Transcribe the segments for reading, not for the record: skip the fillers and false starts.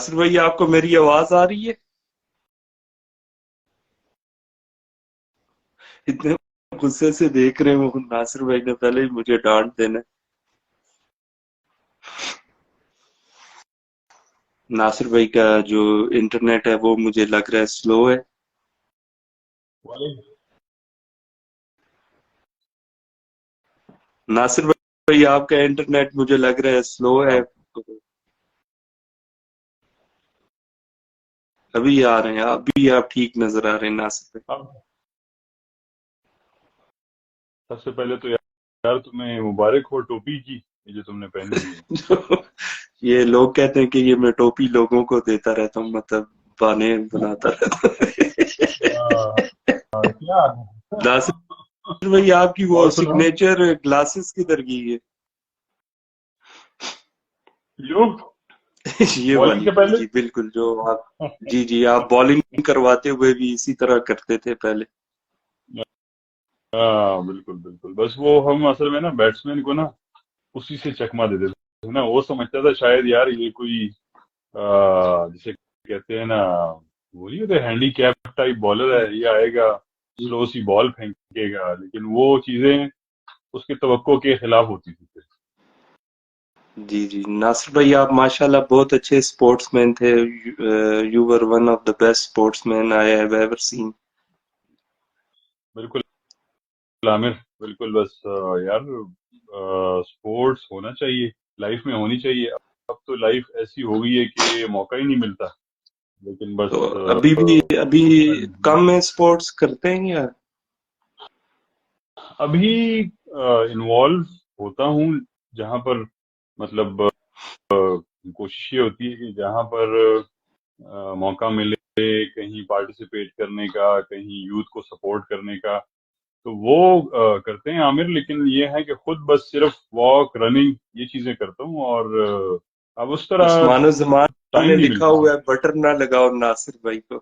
ناصر بھائی آپ کو میری آواز آ رہی ہے؟ اتنے غصے سے دیکھ رہے ہوں، ناصر بھائی نے پہلے ہی مجھے ڈانٹ دینا ہے۔ ناصر بھائی کا جو انٹرنیٹ ہے وہ مجھے لگ رہا ہے سلو ہے۔ ناصر بھائی آپ کا انٹرنیٹ مجھے لگ رہا ہے سلو ہے۔ ابھی آ رہے ہیں، ابھی آپ ٹھیک نظر آ رہے ہیں ناصر اب سب سے پہلے تو یار تمہیں مبارک ہو ٹوپی کی، یہ جو تم نے پہنی ہوئی ہے۔ بھائی۔ یہ لوگ کہتے ہیں کہ یہ میں ٹوپی لوگوں کو دیتا رہتا ہوں، مطلب بانے بناتا رہتا ہوں۔ کیا ناصر بھائی آپ کی وہ اور سنا سگنیچر گلاسز کدھر گئی ہے؟ یو یہ بالنگ والی، کے جی پہلے جی بالکل، جو آپ جی آپ بالنگ کرواتے ہوئے بھی اسی طرح کرتے تھے پہلے۔ ہاں بالکل بالکل، بس وہ ہم اصل میں نا بیٹسمین کو نا اسی سے چکما دیتے تھے نا، وہ سمجھتا تھا شاید یار یہ کوئی جسے کہتے ہیں نا، وہ نہیں ہوتے ہینڈی کیپ ٹائپ بالر ہے، یہ آئے گا سلو سی بال پھینکے گا، لیکن وہ چیزیں اس کی توقع کے خلاف ہوتی تھی۔ جی جی ناصر بھائی آپ ماشاءاللہ بہت اچھے اسپورٹس مین تھے۔ You were one of the best sportsman I have ever seen. بالکل عامر، بالکل، بس یار سپورٹس ہونا چاہیے، لائف میں ہونی چاہیے۔ اب تو لائف ایسی ہو گئی ہے کہ موقع ہی نہیں ملتا، لیکن بس تو ابھی کم میں اسپورٹس کرتے ہیں یا؟ ابھی انوالو ہوتا ہوں جہاں پر مطلب کوشش یہ ہوتی ہے کہ جہاں پر موقع ملے کہیں پارٹیسپیٹ کرنے کا، کہیں یوتھ کو سپورٹ کرنے کا، تو وہ کرتے ہیں عامر۔ لیکن یہ ہے کہ خود بس صرف واک، رننگ، یہ چیزیں کرتا ہوں، اور اب اس طرح عثمان الزمان ٹائم نے نہیں لکھا ملتا۔ ہوا ہے بٹر نہ لگاؤ ناصر بھائی کو۔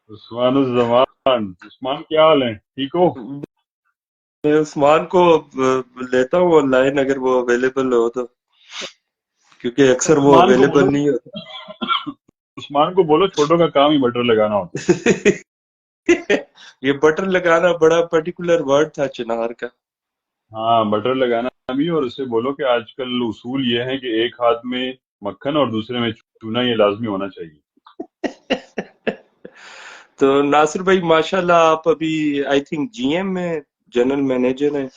عثمان الزمان، عثمان کیا حال ہے، ٹھیک ہو؟ میں عثمان کو لیتا ہوں آن لائن اگر وہ اویلیبل ہو تو، کیونکہ اکثر وہ عثمان کو بولو، اویلیبل نہیں ہوتا۔ عثمان کو بولو چھوٹوں کا کام ہی بٹر لگانا ہوتا یہ بٹر لگانا بڑا پرٹیکولر ورڈ تھا چنار کا۔ ہے۔ ہاں بٹر لگانا بھی، اور اسے بولو کہ آج کل اصول یہ ہے کہ ایک ہاتھ میں مکھن اور دوسرے میں چونا، یہ لازمی ہونا چاہیے۔ تو ناصر بھائی ماشاءاللہ آپ ابھی آئی تھنک جی ایم میں جنرل مینیجر ہیں،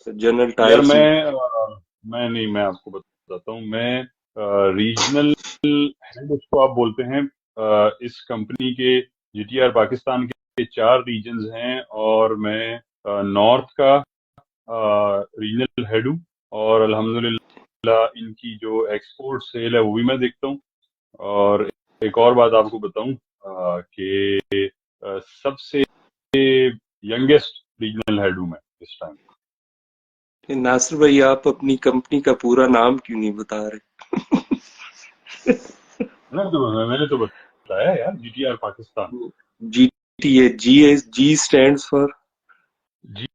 جنرل یار ٹائرز میں۔ میں نہیں، میں آپ کو بتاتا ہوں، میں ریجنل ہیڈ اس کو آپ بولتے ہیں، اس کمپنی کے جی ٹی آر پاکستان کے 4 ریجنز ہیں، اور میں نارتھ کا ریجنل ہیڈ ہوں، اور الحمدللہ ان کی جو ایکسپورٹ سیل ہے وہ بھی میں دیکھتا ہوں۔ اور ایک اور بات آپ کو بتاؤں کہ سب سے ینگیسٹ ریجنل ہیڈ ہوں میں اس ٹائم۔ ناصر بھائی آپ اپنی کمپنی کا پورا نام کیوں نہیں بتا رہے؟ میں نے تو بتایا یار، G T R Pakistan. G T A, G stands for? G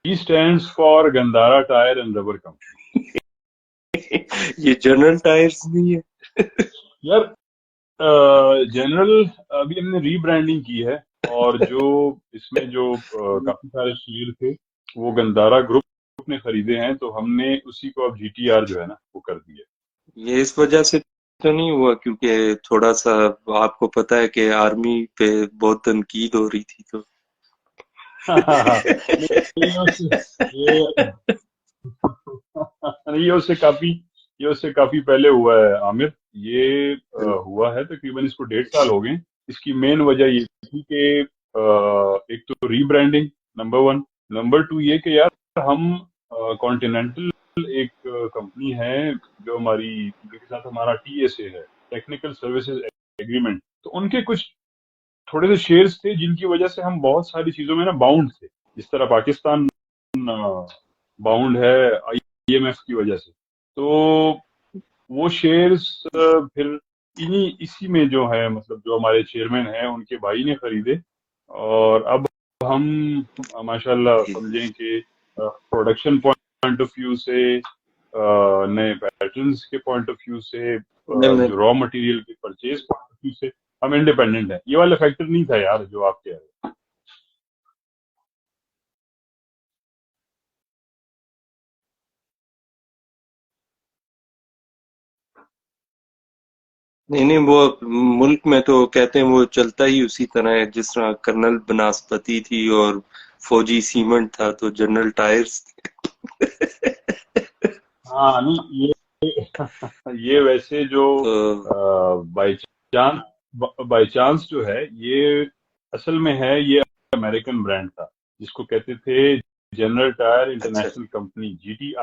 stands for Gandhara tyre and rubber company. یہ جنرل ٹائرز نہیں ہے؟ یار جنرل ابھی ہم نے ری برانڈنگ کی ہے، اور جو اس میں جو کافی سارے شیئر تھے وہ گندارا گروپ نے خریدے ہیں، تو ہم نے اسی کو اب جی ٹی آر جو ہے نا وہ کر دیا۔ یہ اس وجہ سے تو نہیں ہوا کیونکہ تھوڑا سا آپ کو پتا ہے کہ آرمی پہ بہت تنقید ہو رہی تھی تو؟ یہ اس سے کافی پہلے ہوا ہے عامر، یہ ہوا ہے تقریباً اس کو 1.5 سال ہو گئے۔ اس کی مین وجہ یہ تھی کہ ایک تو ری برانڈنگ نمبر 1، نمبر 2 یہ کہ یار ہم کانٹیننٹل ایک کمپنی ہے جو ہماری، جن کے ساتھ ہمارا ٹی ایس اے ہے، ٹیکنیکل سروسز ایگریمنٹ، تو ان کے کچھ تھوڑے سے شیئرز تھے جن کی وجہ سے ہم بہت ساری چیزوں میں نا باؤنڈ تھے، جس طرح پاکستان باؤنڈ ہے آئی ایم ایف کی وجہ سے۔ تو وہ شیئرز پھر اسی میں جو ہے، مطلب جو ہمارے چیئرمین ہیں ان کے بھائی نے خریدے، اور اب ہم ماشاءاللہ سمجھیں کہ پروڈکشن پوائنٹ آف ویو سے، نئے پیٹرنز کے پوائنٹ آف ویو سے، نہیں جو را مٹیریل کے پرچیز پوائنٹ آف ویو سے ہم انڈیپینڈنٹ ہیں. یہ والا فیکٹر نہیں تھا یار جو آپ کہہ رہے ہیں. نہیں وہ ملک میں تو کہتے ہیں وہ چلتا ہی اسی طرح ہے جس طرح کرنل بناسپتی تھی اور فوجی سیمنٹ تھا تو جنرل ٹائرز ہاں نہیں یہ ویسے جو تو بائی چانس جو ہے یہ اصل میں ہے، یہ امریکن برانڈ تھا جس کو کہتے تھے جنرل ٹائر اچھا international company, G T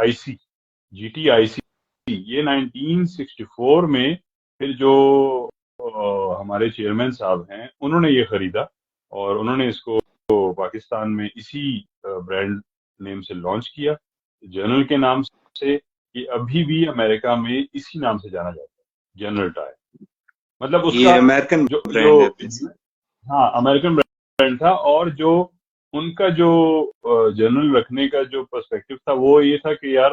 I C. یہ 1964 میں پھر جو ہمارے چیئرمین صاحب ہیں انہوں نے یہ خریدا اور انہوں نے اس کو پاکستان میں اسی برانڈ نیم سے لانچ کیا، جنرل کے نام سے. یہ ابھی بھی امریکہ میں اسی نام سے جانا جاتا ہے، جنرل ٹائر. مطلب اس یہ کا امریکن جو برانڈ ہے ہاں امریکن برانڈ تھا، اور جو ان کا جو جنرل رکھنے کا جو پرسپیکٹو تھا وہ یہ تھا کہ یار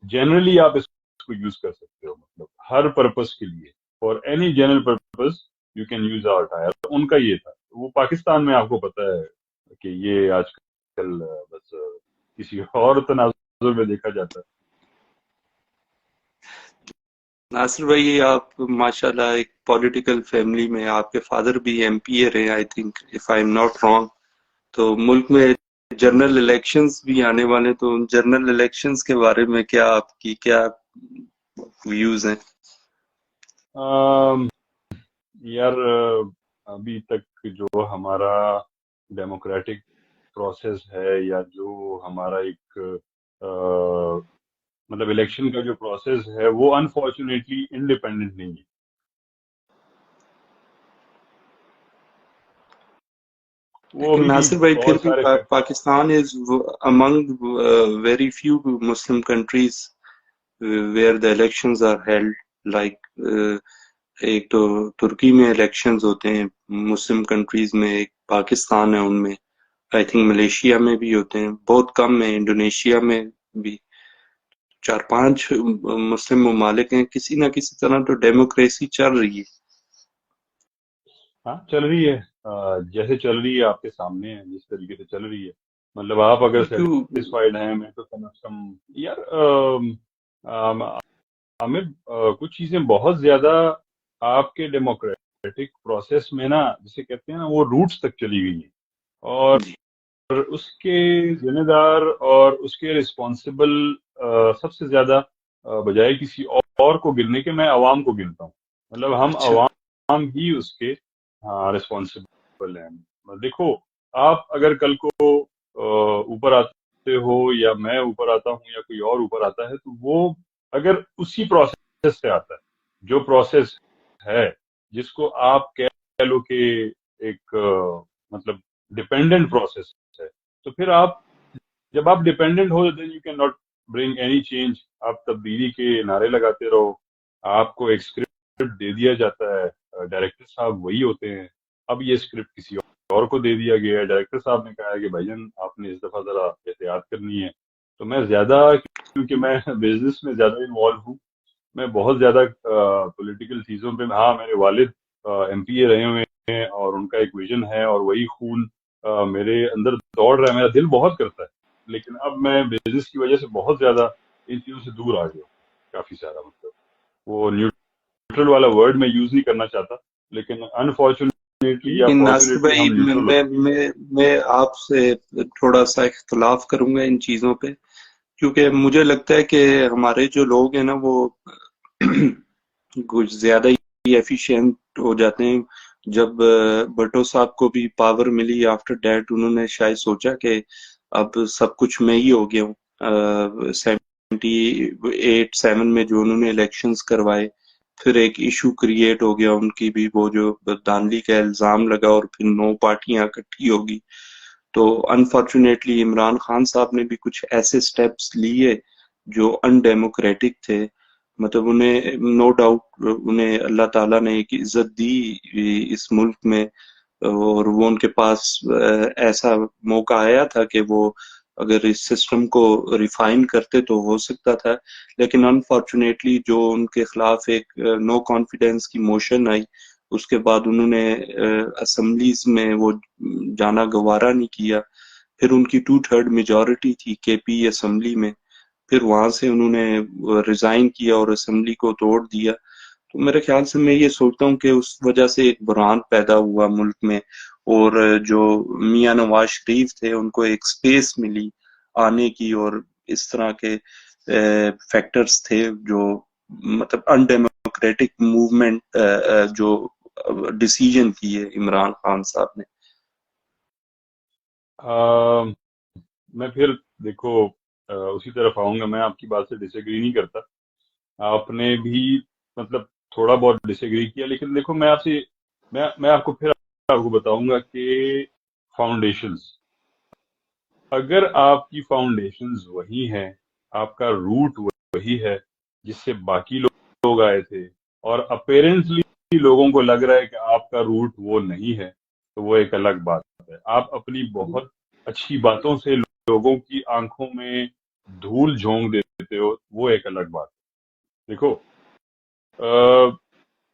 جنرلی آپ اس کو یوز کر سکتے ہو، مطلب ہر پرپز کے لیے، for any general purpose you can use our tyre. ان کا یہ تھا. وہ پاکستان میں آپ کو پتہ ہے کہ یہ آج کل بس کسی اور تناظر میں دیکھا جاتا ہے. ناصر بھائی آپ ماشاءاللہ ایک پولیٹیکل فیملی میں، آپ کے فادر بھی ایم پی اے رہے I think if I am not wrong. تو ملک میں جنرل الیکشنز بھی آنے والے، تو ان جنرل الیکشنز کے بارے میں کیا آپ کی کیا ویوز ہیں؟ یار ابھی تک جو ہمارا ڈیموکریٹک پروسیس ہے یا جو ہمارا ایک مطلب الیکشن کا جو پروسیس ہے وہ انفارچونیٹلی انڈیپینڈنٹ نہیں ہے. وہ لیکن ابھی بھی ناصر بھائی پھر بہت بھی سارے Pakistan is among very few Muslim countries where the elections are held like ایک تو ترکی میں الیکشنز ہوتے ہیں مسلم کنٹریز میں، ایک پاکستان ہے ان میں، آئی تھنک ملیشیا میں بھی ہوتے ہیں، بہت کم ہے، انڈونیشیا میں بھی 4-5 مسلم ممالک ہیں. کسی نہ کسی طرح تو ڈیموکریسی چل رہی ہے. ہاں چل رہی ہے، جیسے چل رہی ہے آپ کے سامنے ہے، جس طریقے سے چل رہی ہے. مطلب آپ اگر کیوں سیٹسفائیڈ ہیں میں تو کم از کم یار عامر کچھ چیزیں بہت زیادہ آپ کے ڈیموکریٹک پروسیس میں نا جسے کہتے ہیں نا وہ روٹس تک چلی گئی ہیں، اور جی اس کے ذمہ دار اور اس کے رسپانسبل سب سے زیادہ بجائے کسی اور کو گننے کے میں عوام کو گنتا ہوں. مطلب ہم اچھا عوام ہی اس کے رسپانسبل ہیں. دیکھو آپ اگر کل کو اوپر آتے ہو یا میں اوپر آتا ہوں یا کوئی اور اوپر آتا ہے تو وہ اگر اسی پروسیس سے آتا ہے جو پروسیس ہے جس کو آپ کہہ لو کہ ایک مطلب ڈیپینڈنٹ پروسیس ہے، تو پھر آپ جب آپ ڈیپینڈنٹ ہو then you can not bring any change. آپ تبدیلی کے نعرے لگاتے رہو، آپ کو ایک اسکرپٹ دے دیا جاتا ہے، ڈائریکٹر صاحب وہی ہوتے ہیں. اب یہ اسکرپٹ کسی اور کو دے دیا گیا ہے، ڈائریکٹر صاحب نے کہا ہے کہ بھائی جان آپ نے اس دفعہ ذرا احتیاط کرنی ہے. تو میں زیادہ کیونکہ میں بزنس میں زیادہ انوالو ہوں، میں بہت زیادہ پولیٹیکل چیزوں پہ، ہاں میرے والد ایم پی اے رہے ہوئے ہیں اور ان کا ایک ویژن ہے اور وہی خون میرے اندر دوڑ رہا ہے، میرا دل بہت کرتا ہے. لیکن اب میں بزنس کی وجہ سے بہت زیادہ ان چیزوں سے دور آ گیا ہوں، کافی زیادہ. مطلب وہ نیوٹرل والا ورڈ میں یوز نہیں کرنا چاہتا، لیکن انفارچونیٹلی یا ناصر فارچونیٹلی بھائی ہم نیوٹرل ہوتے میں آپ سے تھوڑا سا اختلاف کروں گا ان چیزوں پہ، کیونکہ مجھے لگتا ہے کہ ہمارے جو لوگ ہیں نا وہ کچھ زیادہ ہی ایفیشینٹ ہو جاتے ہیں. جب بھٹو صاحب کو بھی پاور ملی آفٹر ڈیٹ، انہوں نے شاید سوچا کہ اب سب کچھ میں ہی ہو گیا ہوں. 78-7 میں جو انہوں نے الیکشنز کروائے، پھر ایک ایشو کریٹ ہو گیا ان کی بھی، وہ جو دانلی کا الزام لگا اور پھر 9 پارٹیاں اکٹھی ہوگی. تو انفارچونیٹلی عمران خان صاحب نے بھی کچھ ایسے سٹیپس لیے جو ان ڈیموکریٹک تھے. مطلب انہیں نو ڈاؤٹ انہیں اللہ تعالیٰ نے ایک عزت دی اس ملک میں، اور وہ ان کے پاس ایسا موقع آیا تھا کہ وہ اگر اس سسٹم کو ریفائن کرتے تو ہو سکتا تھا، لیکن انفارچونیٹلی جو ان کے خلاف ایک نو کانفیڈینس کی موشن آئی، اس کے بعد انہوں نے اسمبلیز میں وہ جانا گوارا نہیں کیا. پھر ان کی 2/3 میجورٹی تھی کے پی اسمبلی میں، پھر وہاں سے انہوں نے ریزائن کیا اور اسمبلی کو توڑ دیا. تو میرے خیال سے میں یہ سوچتا ہوں کہ اس وجہ سے ایک بحران پیدا ہوا ملک میں، اور جو میاں نواز شریف تھے ان کو ایک سپیس ملی آنے کی، اور اس طرح کے فیکٹرز تھے جو مطلب ان ڈیموکریٹک موومنٹ جو ڈیسیجن کیے عمران خان صاحب نے. میں پھر دیکھو اسی طرف آؤں گا. میں آپ کی بات سے ڈس ایگری نہیں کرتا. آپ نے بھی مطلب تھوڑا بہت ڈس ایگری کیا، لیکن دیکھو میں آپ سے میں آپ کو پھر آپ کو بتاؤں گا کہ فاؤنڈیشنز، اگر آپ کی فاؤنڈیشنز وہی ہیں، آپ کا روٹ وہی ہے جس سے باقی لوگ آئے تھے، اور اپیرنٹلی لوگوں کو لگ رہا ہے کہ آپ کا روٹ وہ نہیں ہے، تو وہ ایک الگ بات ہے. آپ اپنی بہت اچھی باتوں سے لوگوں کی آنکھوں میں دھول جھونک دیتے ہو، وہ ایک الگ بات ہے. دیکھو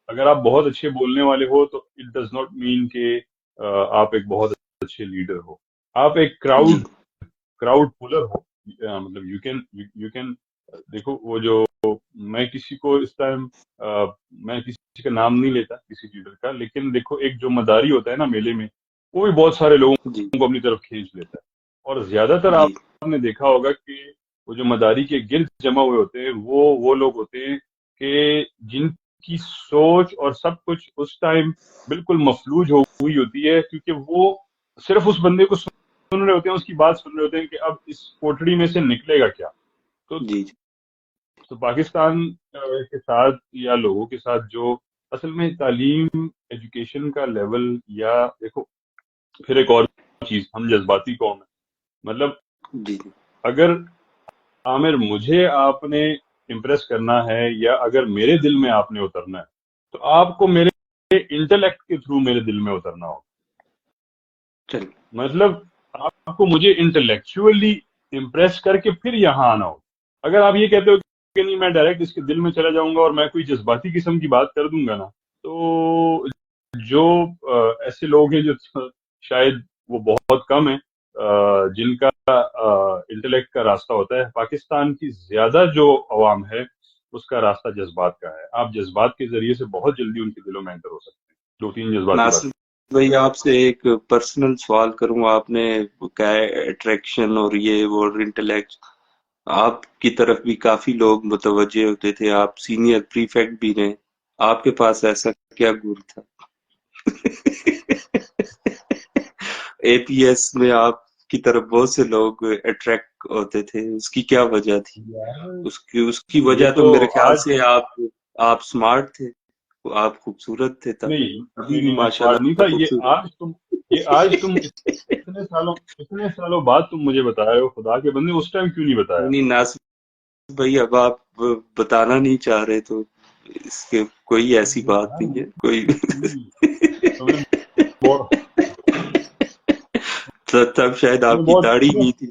اگر آپ بہت اچھے بولنے والے ہو تو اٹ ڈز ناٹ مین کہ آپ ایک بہت اچھے لیڈر ہو. آپ ایک جی کراؤڈ پولر ہو. مطلب یو کین دیکھو وہ جو میں کسی کو اس ٹائم میں کسی کا نام نہیں لیتا کسی لیڈر کا، لیکن دیکھو ایک جو مداری ہوتا ہے نا میلے میں، وہ بھی بہت سارے لوگوں جی کو اپنی طرف کھینچ لیتا ہے. اور زیادہ تر جی آپ نے دیکھا ہوگا کہ وہ جو مداری کے گرد جمع ہوئے ہوتے ہیں وہ لوگ ہوتے ہیں کہ جن کی سوچ اور سب کچھ اس ٹائم بالکل مفلوج ہوئی ہوتی ہے، کیونکہ وہ صرف اس بندے کو سن رہے ہوتے ہیں، اس کی بات سن رہے ہوتے ہیں کہ اب اس کوٹڑی میں سے نکلے گا کیا. جی تو پاکستان کے ساتھ یا لوگوں کے ساتھ جو اصل میں تعلیم ایجوکیشن کا لیول، یا دیکھو پھر ایک اور چیز، ہم جذباتی قوم ہیں. مطلب جی اگر عامر مجھے آپ نے امپریس کرنا ہے، یا اگر میرے دل میں آپ نے اترنا ہے، تو آپ کو میرے انٹلیکٹ کے تھرو میرے دل میں اترنا ہوگا. چل مطلب آپ کو مجھے انٹلیکچولی امپریس کر کے پھر یہاں آنا ہوگا. اگر آپ یہ کہتے ہو کہ نہیں میں ڈائریکٹ اس کے دل میں چلا جاؤں گا اور میں کوئی جذباتی قسم کی بات کر دوں گا نا، تو جو ایسے لوگ ہیں جو شاید وہ بہت کم ہیں جن کا انٹلیکٹ کا راستہ ہوتا ہے. پاکستان کی زیادہ جو عوام ہے اس کا راستہ جذبات کا ہے. آپ جذبات کے ذریعے سے بہت جلدی ان کے دلوں میں انٹر ہو سکتے ہیں. 2-3 جذباتی ناصر باتیں. بھائی آپ سے ایک پرسنل سوال کروں. آپ نے کہا ہے اٹریکشن اور یہ وہ انٹلیکٹ، آپ کی طرف بھی کافی لوگ متوجہ ہوتے تھے، آپ سینئر پریفیکٹ بھی رہے، آپ کے پاس ایسا کیا گن تھا؟ اے پی ایس میں آپ کی طرف بہت سے لوگ اٹریکٹ ہوتے تھے، اس کی کیا وجہ تھی؟ اس کی وجہ یہ تو میرے خیال آج سے آپ سمارٹ تھے، آپ خوبصورت تھے تب، ابھی بھی نہیں میں ماشاء اسمارٹ نہیں اللہ تھا. خوبصورت. یہ آج تم اتنے سالوں بعد تم مجھے بتا رہے ہو. خدا کے بندے اس ٹائم کیوں نہیں بتایا؟ نہیں ناصر بھائی اب آپ بتانا نہیں چاہ رہے تو اس کے کوئی ایسی بات نہیں ہے کوئی. تم نے بہت تب شاید تم نے آپ کی بہت داڑھی نہیں تھی.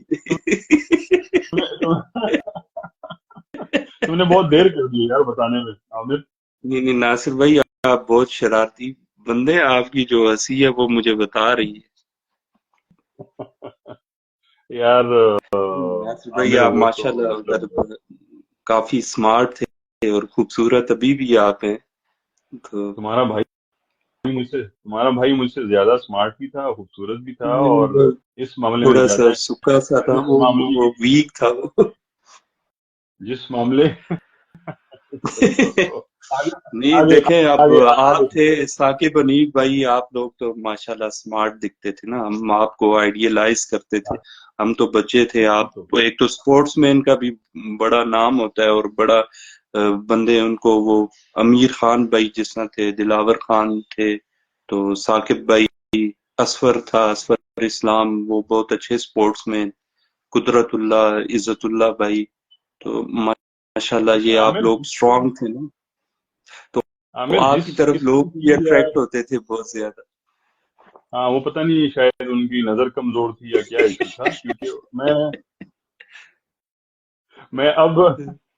تم نے بہت دیر کر دی یار بتانے میں عامر. نہیں ناصر بھائی آپ بہت شرارتی بندے ہیں، آپ کی جو ہنسی ہے وہ مجھے بتا رہی ہے. یار ناصر بھائی عامر آپ وہ تو ماشاءاللہ مطلب ادھر کافی اسمارٹ تھے اور خوبصورت ابھی بھی آپ ہیں. تو تمہارا بھائی مجھ سے زیادہ اسمارٹ بھی تھا، خوبصورت بھی تھا، اور اس معاملے میں تھوڑا سا زیادہ سکا سا تھا، جس معاملے وہ ویک تھا وہ. جس معاملے نہیں آگے دیکھیں اب آگے آپ آگے تھے ثاقب انیب بھائی، آپ لوگ تو ماشاءاللہ اسمارٹ دکھتے تھے نا، ہم آپ کو آئیڈیلائز کرتے تھے، ہم تو بچے تھے. آپ ایک تو اسپورٹس مین کا بھی بڑا نام ہوتا ہے، اور بڑا بندے ان کو وہ امیر خان بھائی جس طرح تھے، دلاور خان تھے، تو ثاقب بھائی، اسفر تھا، اسفر اسلام، وہ بہت اچھے اسپورٹس مین، قدرت اللہ، عزت اللہ بھائی، تو ماشاءاللہ یہ آپ عامر لوگ اسٹرانگ تھے نا، تو عامر آپ جس کی طرف قسم لوگ بھی کی اٹریکٹ ہوتے تھے بہت زیادہ. ہاں وہ پتہ نہیں شاید ان کی نظر کمزور تھی یا کیا ایشو تھا، کیونکہ میں اب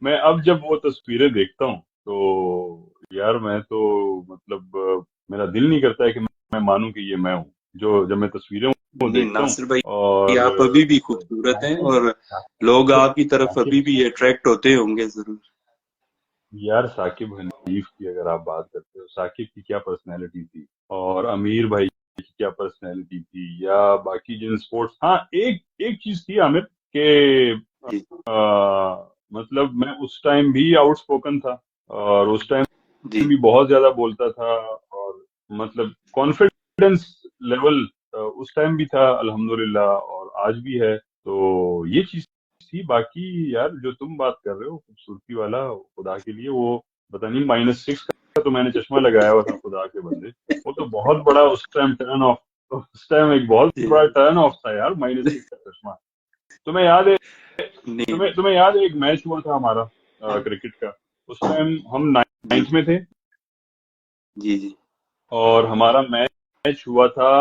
میں اب جب وہ تصویریں دیکھتا ہوں تو یار میں تو مطلب میرا دل نہیں کرتا ہے کہ میں مانوں کہ یہ میں ہوں، جو جب میں تصویریں وہ نہیں دیکھتا ہوں. ناصر بھائی، اور آپ ابھی بھی خوبصورت ہیں اور لوگ آپ کی طرف ابھی ثاقب، بھی اٹریکٹ ہوتے ہوں گے ضرور. یار ثاقب حنیف کی اگر آپ بات کرتے ہو، ثاقب کی کیا پرسنالٹی تھی، اور امیر بھائی کی کیا پرسنالٹی تھی، یا باقی جن سپورٹس. ہاں ایک چیز تھی عامر کہ جی مطلب میں اس ٹائم بھی آؤٹ اسپوکن تھا، اور اس ٹائم جی بھی بہت زیادہ بولتا تھا، اور مطلب کانفیڈنس لیول اس ٹائم بھی تھا الحمدللہ، اور آج بھی ہے. تو یہ چیز تھی. باقی یار جو تم بات کر رہے ہو خوبصورتی والا، خدا کے لیے وہ پتہ نہیں -6 کا تو میں نے چشمہ لگایا ہوا تھا خدا کے بندے. وہ تو بہت بڑا اس ٹائم ٹرن آف، اس ٹائم ایک بہت جی. بڑا ٹرن آف تھا یار -6 کا چشمہ. تمہیں یاد ہے نہیں. تمہیں یاد ہے ایک میچ ہوا تھا ہمارا کرکٹ کا، اس ٹائم ہم جی 9th میں تھے، جی جی اور ہمارا میچ ہوا تھا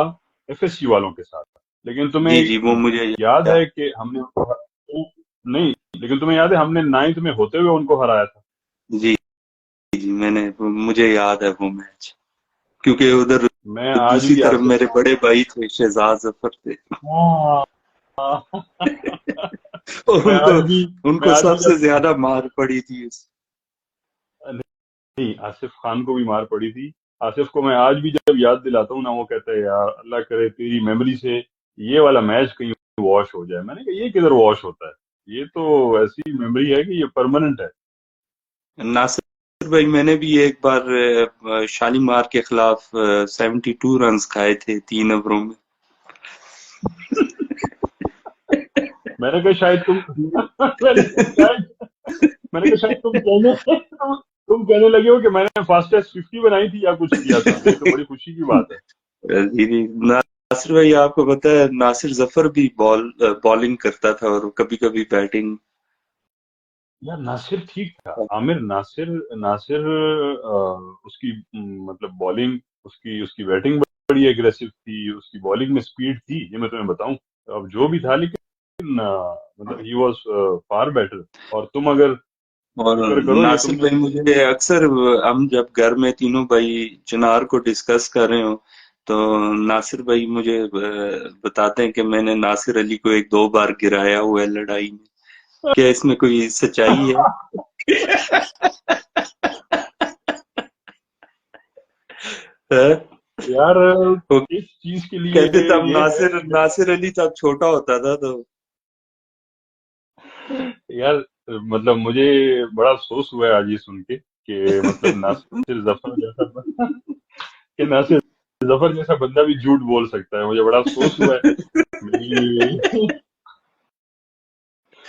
ایف ایس سی والوں کے ساتھ. لیکن تمہیں جی جی وہ مجھے یاد ہے کہ ہم نے نہیں، لیکن تمہیں یاد ہے ہم نے 9th میں ہوتے ہوئے ان کو ہرایا تھا. جی جی مجھے یاد ہے وہ میچ، کیونکہ ادھر میں آج دوسری بھی طرف آصف میرے بڑے بھائی تھے شہزاد ظفر تھے. ہاں اور میں آج بھی ان میں کو آج بھی سب سے جب زیادہ مار پڑی تھی نہیں، آصف خان کو بھی مار پڑی تھی. آصف کو میں آج بھی جب یاد دلاتا ہوں نا، وہ کہتا ہے یار اللہ کرے تیری میموری سے یہ والا میچ کہیں واش ہو جائے. میں نے کہا یہ کدھر واش ہوتا ہے، یہ تو ایسی میموری ہے کہ یہ پرماننٹ ہے. ناصر بھائی. میں نے بھی ایک بار شالیمار کے خلاف 72 رنز کھائے تھے 3 اووروں میں. میں نے کہا شاید تم میں نے کہا شاید تم کہنے لگے ہو کہ میں نے فاسٹسٹ 50 بنائی تھی یا کچھ کیا تھا. یہ تو بڑی خوشی کی بات ہے. جی جی. ناصر بھائی آپ کو پتا ہے ناصر ظفر بھی بالنگ کرتا تھا اور کبھی کبھی بیٹنگ. یار ناصر ٹھیک تھا عامر. ناصر اس کی مطلب بالنگ، اس کی بیٹنگ بڑی اگریسو تھی، اس کی بالنگ میں سپیڈ تھی، یہ میں تمہیں بتاؤں. اب جو بھی تھا لیکن مطلب ہی واز فار بیٹر. اور تم اگر اور فکر کرو یہ ناصر تم نے بھائی مجھے اکثر ہم جب گھر میں تینوں بھائی چنار کو ڈسکس کر رہے ہوں تو ناصر بھائی مجھے بتاتے ہیں کہ میں نے ناصر علی کو 1-2 بار گرایا ہوا ہے لڑائی میں. کیا اس میں کوئی سچائی ہے؟ ہاں؟ یار وہ اس چیز کے لیے کہتے تب یہ ہے ناصر علی تب چھوٹا ہوتا تھا تو یار مطلب مجھے بڑا افسوس ہوا ہے آج یہ سن کے کہ مطلب ناصر ظفر جیسا کہ ناصر ظفر جیسا بندہ بھی جھوٹ بول سکتا ہے. مجھے بڑا افسوس ہوا ہے.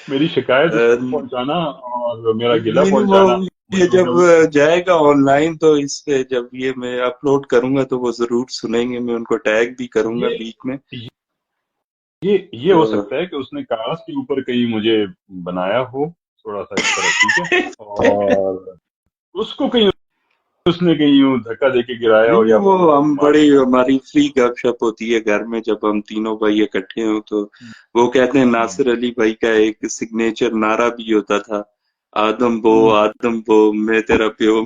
میری شکایت اس کو پہنچانا اور میرا گلہ نہیں وہ پہنچانا یہ مجھے جب جائے گا آن لائن تو اس پہ جب یہ میں اپلوڈ کروں گا تو وہ ضرور سنیں گے. میں ان کو ٹیگ بھی کروں گا بیچ میں. یہ ہو سکتا ہے کہ اس نے کاغذ کے اوپر کہیں مجھے بنایا ہو تھوڑا سا اس طرح، ٹھیک ہے، اور اس کو کہیں اس نے کہیں یوں دھکا دے کے گرایا ہو نہیں یا وہ ہم مار بڑی کے. ہماری فری گپ شپ ہوتی ہے گھر میں جب ہم تینوں بھائی اکٹھے ہوں تو وہ کہتے ہیں ناصر علی بھائی کا ایک سگنیچر نعرہ بھی ہوتا تھا، آدم بو میں تیرا پیو.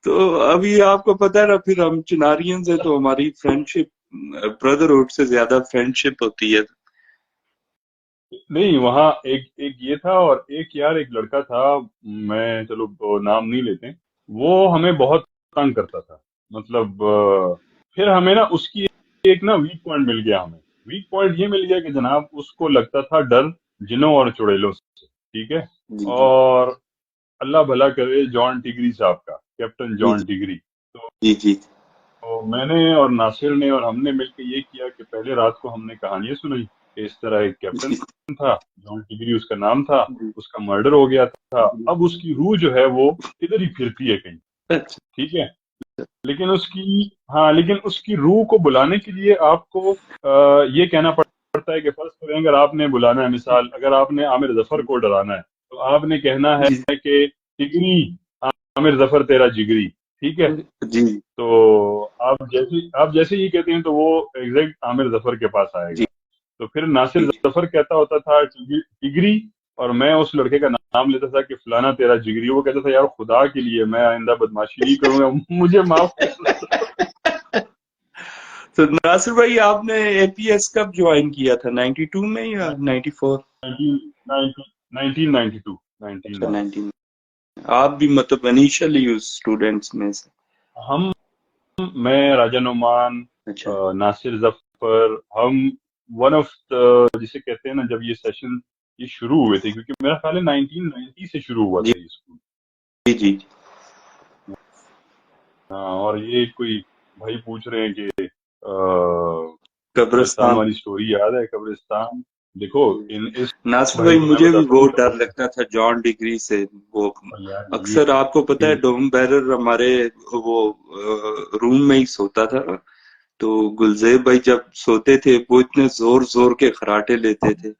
تو ابھی آپ کو پتا ہے نا پھر ہم چنارین سے تو ہماری فرینڈ شپ بردرہڈ سے زیادہ فرینڈ شپ ہوتی ہے. نہیں وہاں ایک یہ تھا، اور ایک یار ایک لڑکا تھا، میں چلو نام نہیں لیتے، وہ ہمیں بہت تنگ کرتا تھا. مطلب پھر ہمیں نا اس کی ایک نا ویک پوائنٹ مل گیا. ہمیں ویک پوائنٹ یہ مل گیا کہ جناب اس کو لگتا تھا ڈر جنوں اور چڑیلوں سے، ٹھیک ہے. جی جی اور اللہ بھلا کرے جان ٹگری صاحب کا، کیپٹن جی جان ٹگری. جی جی تو میں نے اور ناصر نے اور ہم نے مل کے یہ کیا کہ پہلے رات کو ہم نے کہانیاں سنائی کہ اس طرح ایک کیپٹن جی تھا، جان ٹگری اس کا نام تھا، جی اس کا مرڈر ہو گیا تھا. اب اس کی روح جو ہے وہ ادھر ہی پھرتی ہے کہیں، اچھا ٹھیک ہے. لیکن اس کی روح کو بلانے کے لیے آپ کو یہ کہنا پڑتا ہے کہ فرض کریں اگر آپ نے بلانا ہے، مثال اگر آپ نے عامر ظفر کو ڈرانا ہے تو آپ نے کہنا جی ہے کہ ٹگری عامر ظفر تیرا جگری، ٹھیک ہے. جی تو آپ جیسے ہی کہتے ہیں تو وہ ایگزیکٹ عامر ظفر کے پاس آئے جی گا. تو پھر ناصر ظفر کہتا ہوتا تھا جگری, اور میں اس لڑکے کا نام لیتا تھا کہ فلانا تیرا جگری. وہ کہتا تھا یار خدا کے لیے میں آئندہ بدماشی نہیں کروں گا, مجھے معاف کر. تو ناصر بھائی آپ نے اے پی ایس کب جوائن کیا تھا, 92 میں یا 94؟ 1992. اچھا 19. آپ بھی مطلب انیشلی اسٹوڈینٹس میں سے؟ میں راجہ نعمان, اچھا ناصر ظفر, ہم ون آف جسے کہتے ہیں نا, جب یہ سیشن یہ شروع ہوئے تھے, کیونکہ میرا خیال ہے 1990 سے شروع ہوا جی تھا یہ اسکول. جی جی. اور یہ کوئی بھائی پوچھ رہے ہیں کہ قبرستان قبرستان. والی سٹوری یاد ہے؟ قبرستان دیکھو اس ناصر بھائی بھائی کو میں مجھے بھی بتاتا بہت ہوں ڈر لگتا تھا جان ڈگری سے. وہ یار اکثر آپ کو پتا ہے ڈوم بیرر ہمارے وہ روم میں ہی سوتا تھا, تو گلزیب بھائی جب سوتے تھے وہ اتنے زور زور کے خراٹے لیتے تھے,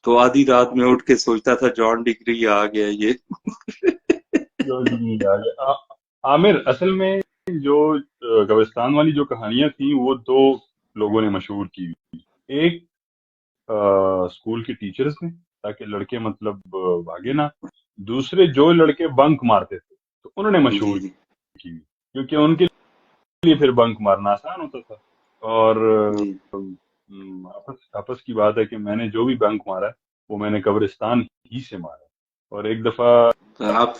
تو آدھی رات میں اٹھ کے سوچتا تھا جان ڈگری آ گیا یہ. عامر اصل میں جو قبرستان والی جو کہانیاں تھیں وہ دو لوگوں نے مشہور کی ہوئی. ایک اسکول کے ٹیچرز نے, تاکہ لڑکے مطلب بھاگے نہ. دوسرے جو لڑکے بنک مارتے تھے تو انہوں نے مشہور جی کی ہوئی, کیونکہ ان کے لیے پھر بنک مارنا آسان ہوتا تھا. اور جی آپس کی بات ہے کہ میں نے جو بھی بنک مارا ہے وہ میں نے قبرستان ہی سے مارا. اور ایک دفعہ آپ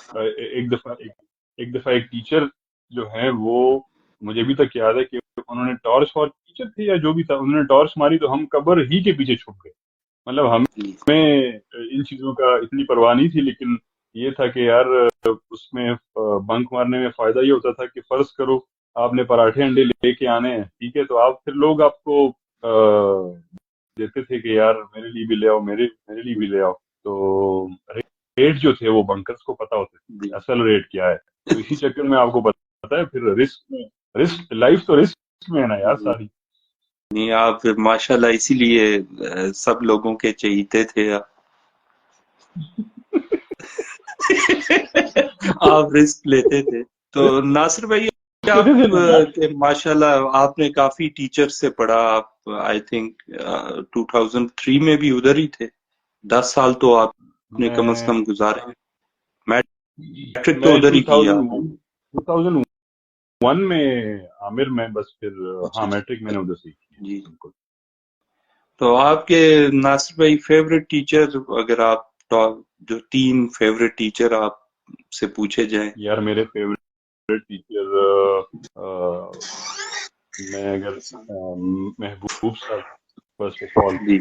ایک ٹیچر جو ہے وہ مجھے ابھی تک یاد ہے کہ انہوں نے ٹارچ ٹیچر تھے یا جو بھی تھا, انہوں نے ٹارچ ماری تو ہم قبر ہی کے پیچھے چھپ گئے. مطلب ہمیں ان چیزوں کا اتنی پرواہ نہیں تھی, لیکن یہ تھا کہ یار اس میں بنک مارنے میں فائدہ یہ ہوتا تھا کہ فرض کرو آپ نے پراٹھے انڈے لے کے آنے ہیں, ٹھیک ہے, تو آپ پھر لوگ آپ کو دیتے تھے کہ یار میرے لیے بھی لے آؤ, میرے لیے بھی لے آؤ. تو ریٹ جو تھے وہ بنکرز کو پتا ہوتے تھے اصل ریٹ کیا ہے. تو اسی چکر میں آپ کو پتا ہے پھر رسک لائف تو رسک میں ہے نا یار ساری. نہیں آپ ماشاء اللہ اسی لیے سب لوگوں کے چہیتے تھے آپ. آپ رسک لیتے تھے. تو ناصر بھائی آپ ماشاء اللہ آپ نے کافی ٹیچر سے پڑھا. آپ آئی تھنک 2003 میں بھی ادھر ہی تھے. 10 سال تو آپ نے کم از کم گزارے. میٹرک تو میں ادھر ہی کیا آپ نے. 2001 میں عامر میں بس پھر اچھا ہاں میٹرک میں نے ادھر سے کی. جی. بالکل. تو آپ کے ناصر بھائی فیوریٹ ٹیچر, اگر آپ جو 3 فیوریٹ ٹیچر آپ سے پوچھے جائیں؟ یار میرے فیوریٹ ٹیچر میں اگر محبوب صاحب فرسٹ آف آل, جی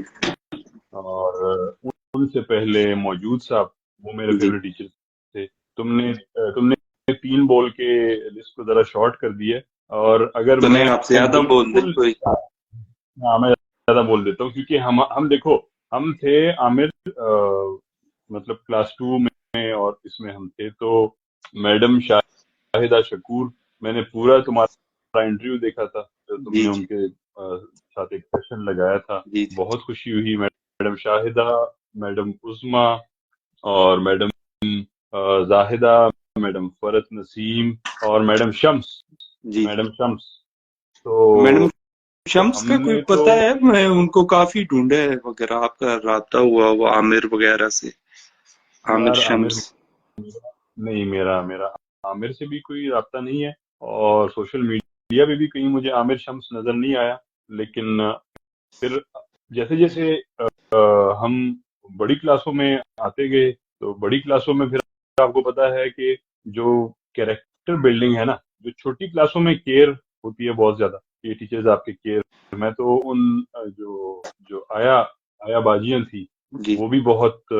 اور ان سے پہلے موجود صاحب, وہ میرے جی. فیوریٹ ٹیچر تھے. تم نے 3 بول کے لسٹ کو ذرا شارٹ کر دی ہے, اور اگر تو میں نہیں آپ زیادہ بول دیں بالکل کوئی. ہاں میں زیادہ بول دیتا ہوں, کیونکہ ہم دیکھو ہم تھے عامر مطلب کلاس 2 میں, اور اس میں ہم تھے تو میڈم شاہدہ شکور, میں نے پورا تمہارا انٹرویو دیکھا تھا, تم جی نے جی ان کے ساتھ ایک سیشن لگایا تھا. جی بہت خوشی ہوئی. میڈم شاہدہ, میڈم عظما, اور میڈم زاہدہ, میڈم فرت نسیم, اور میڈم شمس. جی. تو میڈم شمس ہم کا کوئی نے تو پتہ ہے؟ میں ان کو کافی ڈھونڈا ہے. اگر آپ کا رابطہ ہوا وہ عامر وغیرہ سے, عامر یار عامر شمس. نہیں, میرا عامر سے بھی کوئی رابطہ نہیں ہے, اور سوشل میڈیا پہ بھی کہیں مجھے عامر شمس نظر نہیں آیا. لیکن پھر جیسے جیسے ہم بڑی کلاسوں میں آتے گئے, تو بڑی کلاسوں میں پھر آپ کو پتا ہے کہ جو کیریکٹر بلڈنگ ہے نا, جو چھوٹی کلاسوں میں کیئر ہوتی ہے بہت زیادہ, یہ ٹیچرز آپ کے کیئر. میں تو ان جو آیا باجیاں تھی جی وہ بھی بہت,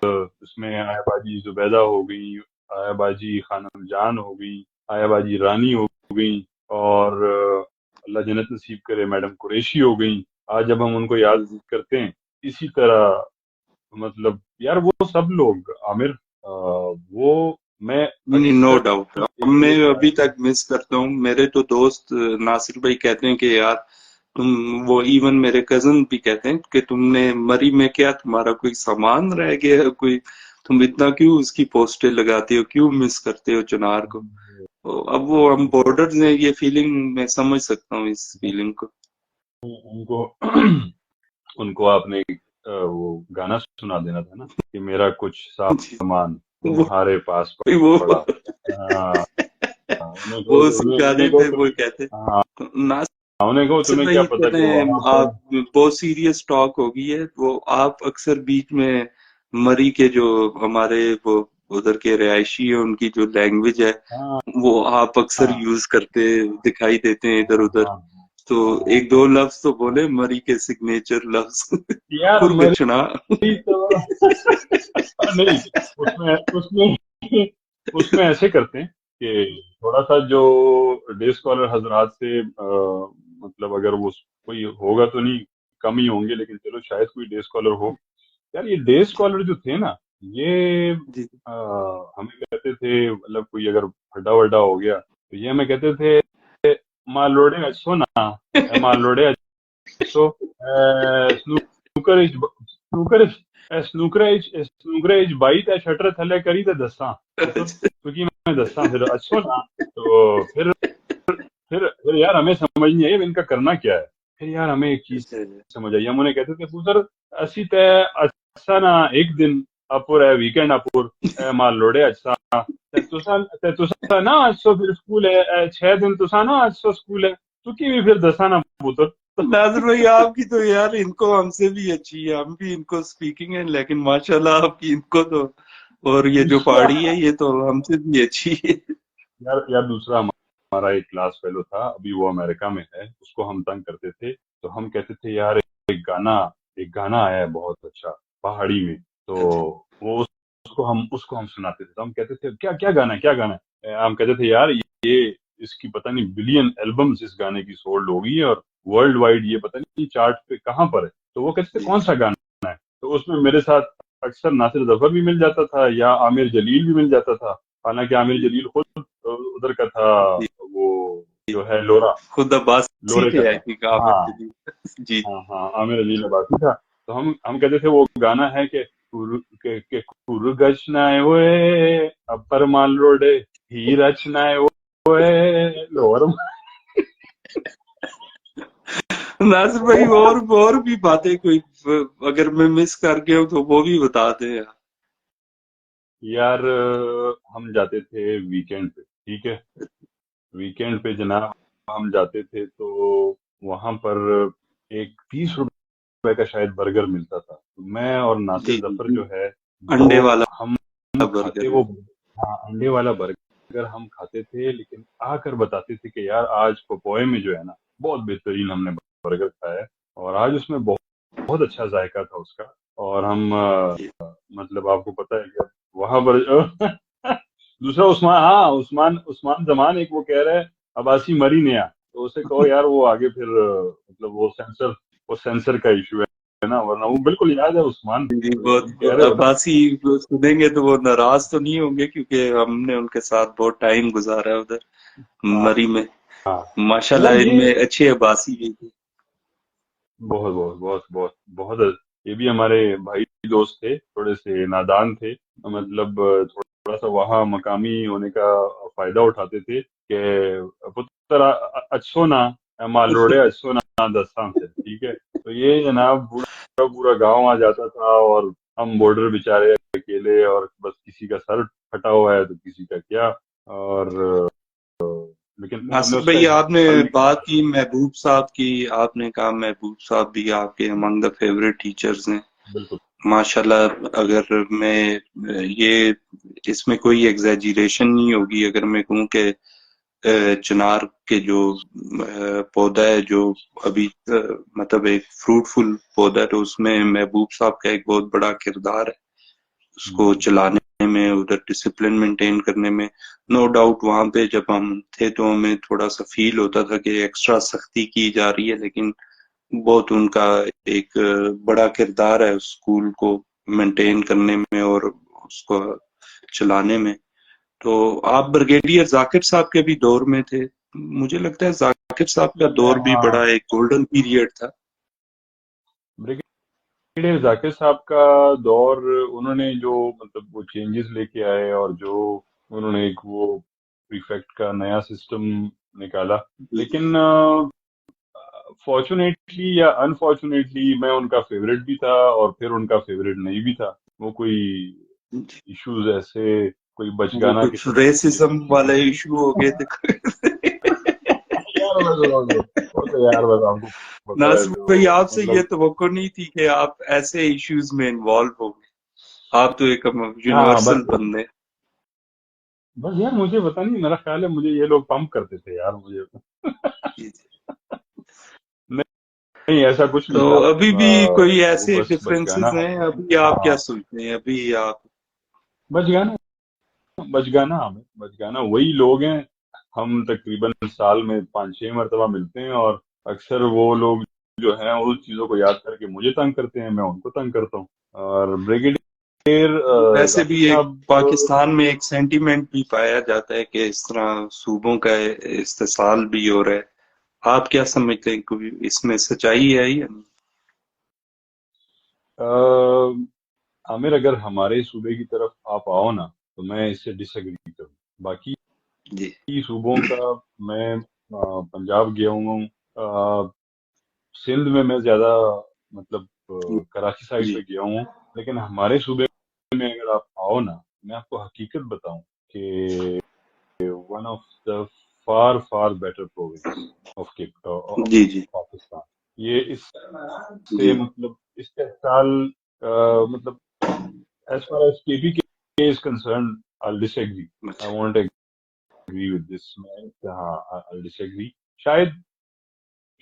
اس میں آیا باجی زبیدہ ہو گئی, آیا باجی خانم جان ہو گئی, آیا باجی رانی ہو گئی, اور اللہ جنت نصیب کرے میڈم قریشی ہو گئی. آج جب ہم ان کو یاد کرتے ہیں اسی طرح, مطلب یار وہ سب لوگ عامر وہ میں نو اکثر ڈاؤٹ. میں ایک ابھی تک مس کرتا ہوں. میرے تو دوست ناصر بھائی کہتے ہیں کہ یار تم, وہ ایون میرے کزن بھی کہتے ہیں کہ تم نے مری میں کیا تمہارا کوئی سامان رہ گیا, کوئی تم اتنا کیوں اس کی پوسٹیں لگاتے ہو, کیوں مس کرتے ہو چنار کو. اب وہ ہم بارڈرز ہیں، یہ فیلنگ میں سمجھ سکتا ہوں اس فیلنگ کو. ان کو ان کو آپ نے وہ گانا سنا دینا تھا نا کہ میرا کچھ سامان تمہارے پاس وہ پڑا. انہیں وہ اس گانے پہ وہ کہتے انہیں کہو ناصر تمہیں کیا بھائی پتا کہتے کہ ہیں وہاں پر. آپ بہت سیریس ٹاک ہو گئی ہے، وہ آپ اکثر بیچ میں مری کے جو ہمارے وہ ادھر کے رہائشی ہیں ان کی جو لینگویج ہے ہاں وہ آپ اکثر یوز کرتے دکھائی دیتے ہیں ادھر ادھر، ہاں تو ایک دو لفظ تو بولے مری کے سگنیچر لفظ یار پرگچنا. تو نہیں اس میں ایسے کرتے ہیں کہ تھوڑا سا جو ڈے اسکالر حضرات سے مطلب اگر وہ کوئی ہوگا تو نہیں، کم ہی ہوں گے، لیکن چلو شاید کوئی ڈے اسکالر ہو. یار یہ ڈے اسکالر جو تھے نا، یہ جی ہمیں کہتے تھے مطلب کوئی اگر ہڈا وڈا ہو گیا تو یہ ہمیں کہتے تھے ماں لوڑے اچھو نا، ماں لوڑے اچھو سنوکرے بائی تے شٹر تھلے کری تے دساں کیونکہ میں دساں پھر اچھو نا. تو پھر یار ہمیں سمجھ نہیں آئی ان کا کرنا کیا ہے. پھر یار ہمیں ایک چیز سمجھ آئی، ہم انہیں کہتے تھے پوتر اسی تے اچھا نا ایک دن اپور ہے ویکینڈ اپور مال لوڑے اچھا تسا نا اچھو پھر سکول ہے 6 دن تسا نا اچھو سکول ہے تو کی بھی پھر دسا نا پوتر. ناظر بھائی آپ کی تو یار ان کو ہم سے بھی اچھی ہے، ہم بھی ان کو سپیکنگ ہے، لیکن ماشاءاللہ آپ کی ان کو تو، اور یہ جو پہاڑی ہے یہ تو ہم سے بھی اچھی ہے. یار دوسرا ہمارا ایک کلاس فیلو تھا، ابھی وہ امریکہ میں ہے، اس کو ہم تنگ کرتے تھے تو ہم کہتے تھے یار ایک گانا آیا ہے بہت اچھا پہاڑی میں، تو وہ اس کو ہم سناتے تھے تو ہم کہتے تھے کیا گانا ہے. ہم کہتے تھے یار یہ اس کی پتہ نہیں بلین البمز اس گانے کی سولڈ ہو گئی ہے اور ورلڈ وائڈ یہ پتہ نہیں چارٹ پہ کہاں پر ہے. تو وہ کہتے تھے کون سا گانا ہے، تو اس میں میرے ساتھ اکثر ناصر ظفر بھی مل جاتا تھا یا عامر جلیل بھی مل جاتا تھا، حالانکہ عامر جلیل خود ادھر کا تھا، وہ جو ہے خود عباسی لورے کا تھے تھا. آئی تھنک عامر ہاں جلیل. جی عامر علی عباسی تھا. تو ہم کہتے تھے وہ گانا ہے کہ گچنا ہوئے اپر مان لوڑے ہی رچنا ہوئے لور. ناصر بھائی اور بھی باتیں کوئی اگر میں مس کر گیا ہوں تو وہ بھی بتا دیں. یار ہم جاتے تھے ویکینڈ پہ، ٹھیک ہے، ویکینڈ پہ جناب ہم جاتے تھے تو وہاں پر ایک 30 روپے کا شاید برگر ملتا تھا. میں اور ناصر جی ظفر جی جو ہے انڈے وہ والا ہم کھاتے برگر. وہ انڈے والا برگر ہم کھاتے تھے، لیکن آ کر بتاتے تھے کہ یار آج پپوئے میں جو ہے نا بہت بہترین ہم نے برگر کھایا ہے اور آج اس میں بہت اچھا ذائقہ تھا اس کا. اور ہم مطلب آپ کو پتہ ہے کہ وہاں پر دوسرا عثمان زمان ایک وہ کہہ رہا ہے عباسی مری نیا، تو اسے کہو یار وہ آگے پھر مطلب وہ سینسر کا ایشو ہے نا، ورنہ وہ بالکل یاد ہے عثمان جی کہہ بہت رہے ہو نا. عباسی سنیں گے تو وہ ناراض تو نہیں ہوں گے کیونکہ ہم نے ان کے ساتھ بہت ٹائم گزارا ہے ادھر ہاں مری میں. ہاں ماشاءاللہ یار ان یہ میں اچھے عباسی بھی تھے. بہت بہت بہت بہت بہت یہ بھی ہمارے بھائی دوست تھے، تھوڑے سے نادان تھے، مطلب تھوڑا سا وہاں مقامی ہونے کا فائدہ اٹھاتے تھے کہ پتر اچھو نا مال روڑے اچھو نا دستان سے، ٹھیک ہے. تو یہ جناب پورا گاؤں آ جاتا تھا اور ہم بارڈر بیچارے اکیلے اور بس کسی کا سر پھٹا ہوا ہے تو کسی کا کیا. اور لیکن ہم نے ناصر اس کا بھائی آپ نے حل بات نکالا. کی محبوب صاحب کی، آپ نے کہا محبوب صاحب بھی آپ کے امنگ دا فیوریٹ ٹیچرز ہیں بالکل ماشاءاللہ. اگر میں یہ اس میں کوئی ایگزیجریشن نہیں ہوگی اگر میں کہوں کہ چنار کے جو پودا ہے جو ابھی مطلب ایک فروٹفل پودا ہے تو اس میں محبوب صاحب کا ایک بہت بڑا کردار ہے اس کو چلانے میں، ادھر ڈسپلن مینٹین کرنے میں. نو ڈاؤٹ وہاں پہ جب ہم تھے تو ہمیں تھوڑا سا فیل ہوتا تھا کہ ایکسٹرا سختی کی جا رہی ہے، لیکن بہت ان کا ایک بڑا کردار ہے اس اسکول کو مینٹین کرنے میں اور اس کو چلانے میں. تو آپ بریگیڈیئر ذاکر صاحب کے بھی دور میں تھے، مجھے لگتا ہے ذاکر صاحب کا دور بھی ہاں بڑا ایک گولڈن پیریڈ تھا. بریگیڈیئر ذاکر صاحب کا دور، انہوں نے جو مطلب وہ چینجز لے کے آئے اور جو انہوں نے ایک وہ پریفیکٹ کا نیا سسٹم نکالا، لیکن فارچونیٹلی یا انفارچونیٹلی میں ان کا فیوریٹ بھی تھا اور پھر ان کا فیوریٹ نہیں بھی تھا. وہ کوئی ایشوز ایسے کوئی وہ بچگانا کچھ قسم ریسزم والے ایشو ہو گئے تھے. یار بس ہم کو پتا ہے ناصر بھائی آپ سے یہ مطلب توقع نہیں تھی کہ آپ ایسے ایشوز میں انوالو ہو گے. آپ تو ایک ہاں یونیورسل بس بندے. بس یار مجھے پتا نہیں، میرا خیال ہے مجھے یہ لوگ پمپ کرتے تھے یار مجھے. نہیں ایسا کچھ تو نہیں تھا، ابھی بھی کوئی وہ ایسے بس بچگانا ڈفرینسز ہیں ابھی آپ ہاں کیا سوچتے ہیں ابھی آپ؟ بچگانا بچگانا وہی لوگ ہیں. ہم تقریباً سال میں 5-6 مرتبہ ملتے ہیں اور اکثر وہ لوگ جو ہیں اس چیزوں کو یاد کر کے مجھے تنگ کرتے ہیں، میں ان کو تنگ کرتا ہوں. اور بریگیڈیئر ویسے بھی ذاکر ایک صاحب پاکستان میں ایک سینٹیمنٹ بھی پایا جاتا ہے کہ اس طرح صوبوں کا استحصال بھی ہو رہا ہے. آپ کیا سمجھتے ہیں کوئی اس میں سچائی ہے یا نہیں؟ عامر اگر ہمارے صوبے کی طرف آپ آؤ نا تو میں اس سے ڈس ایگری کروں. باقی جی صوبوں کا میں پنجاب گیا ہوں، سندھ میں زیادہ مطلب کراچی سائڈ جی پہ گیا ہوں، لیکن ہمارے صوبے میں اگر آپ آؤ نا میں آپ کو حقیقت بتاؤں کہ one of the four four better province of جی جی پاکستان. یہ اس سے جی مطلب اس کا سال مطلب as far as KPK is concerned, I'll disagree. I won't agree with this. I'll disagree.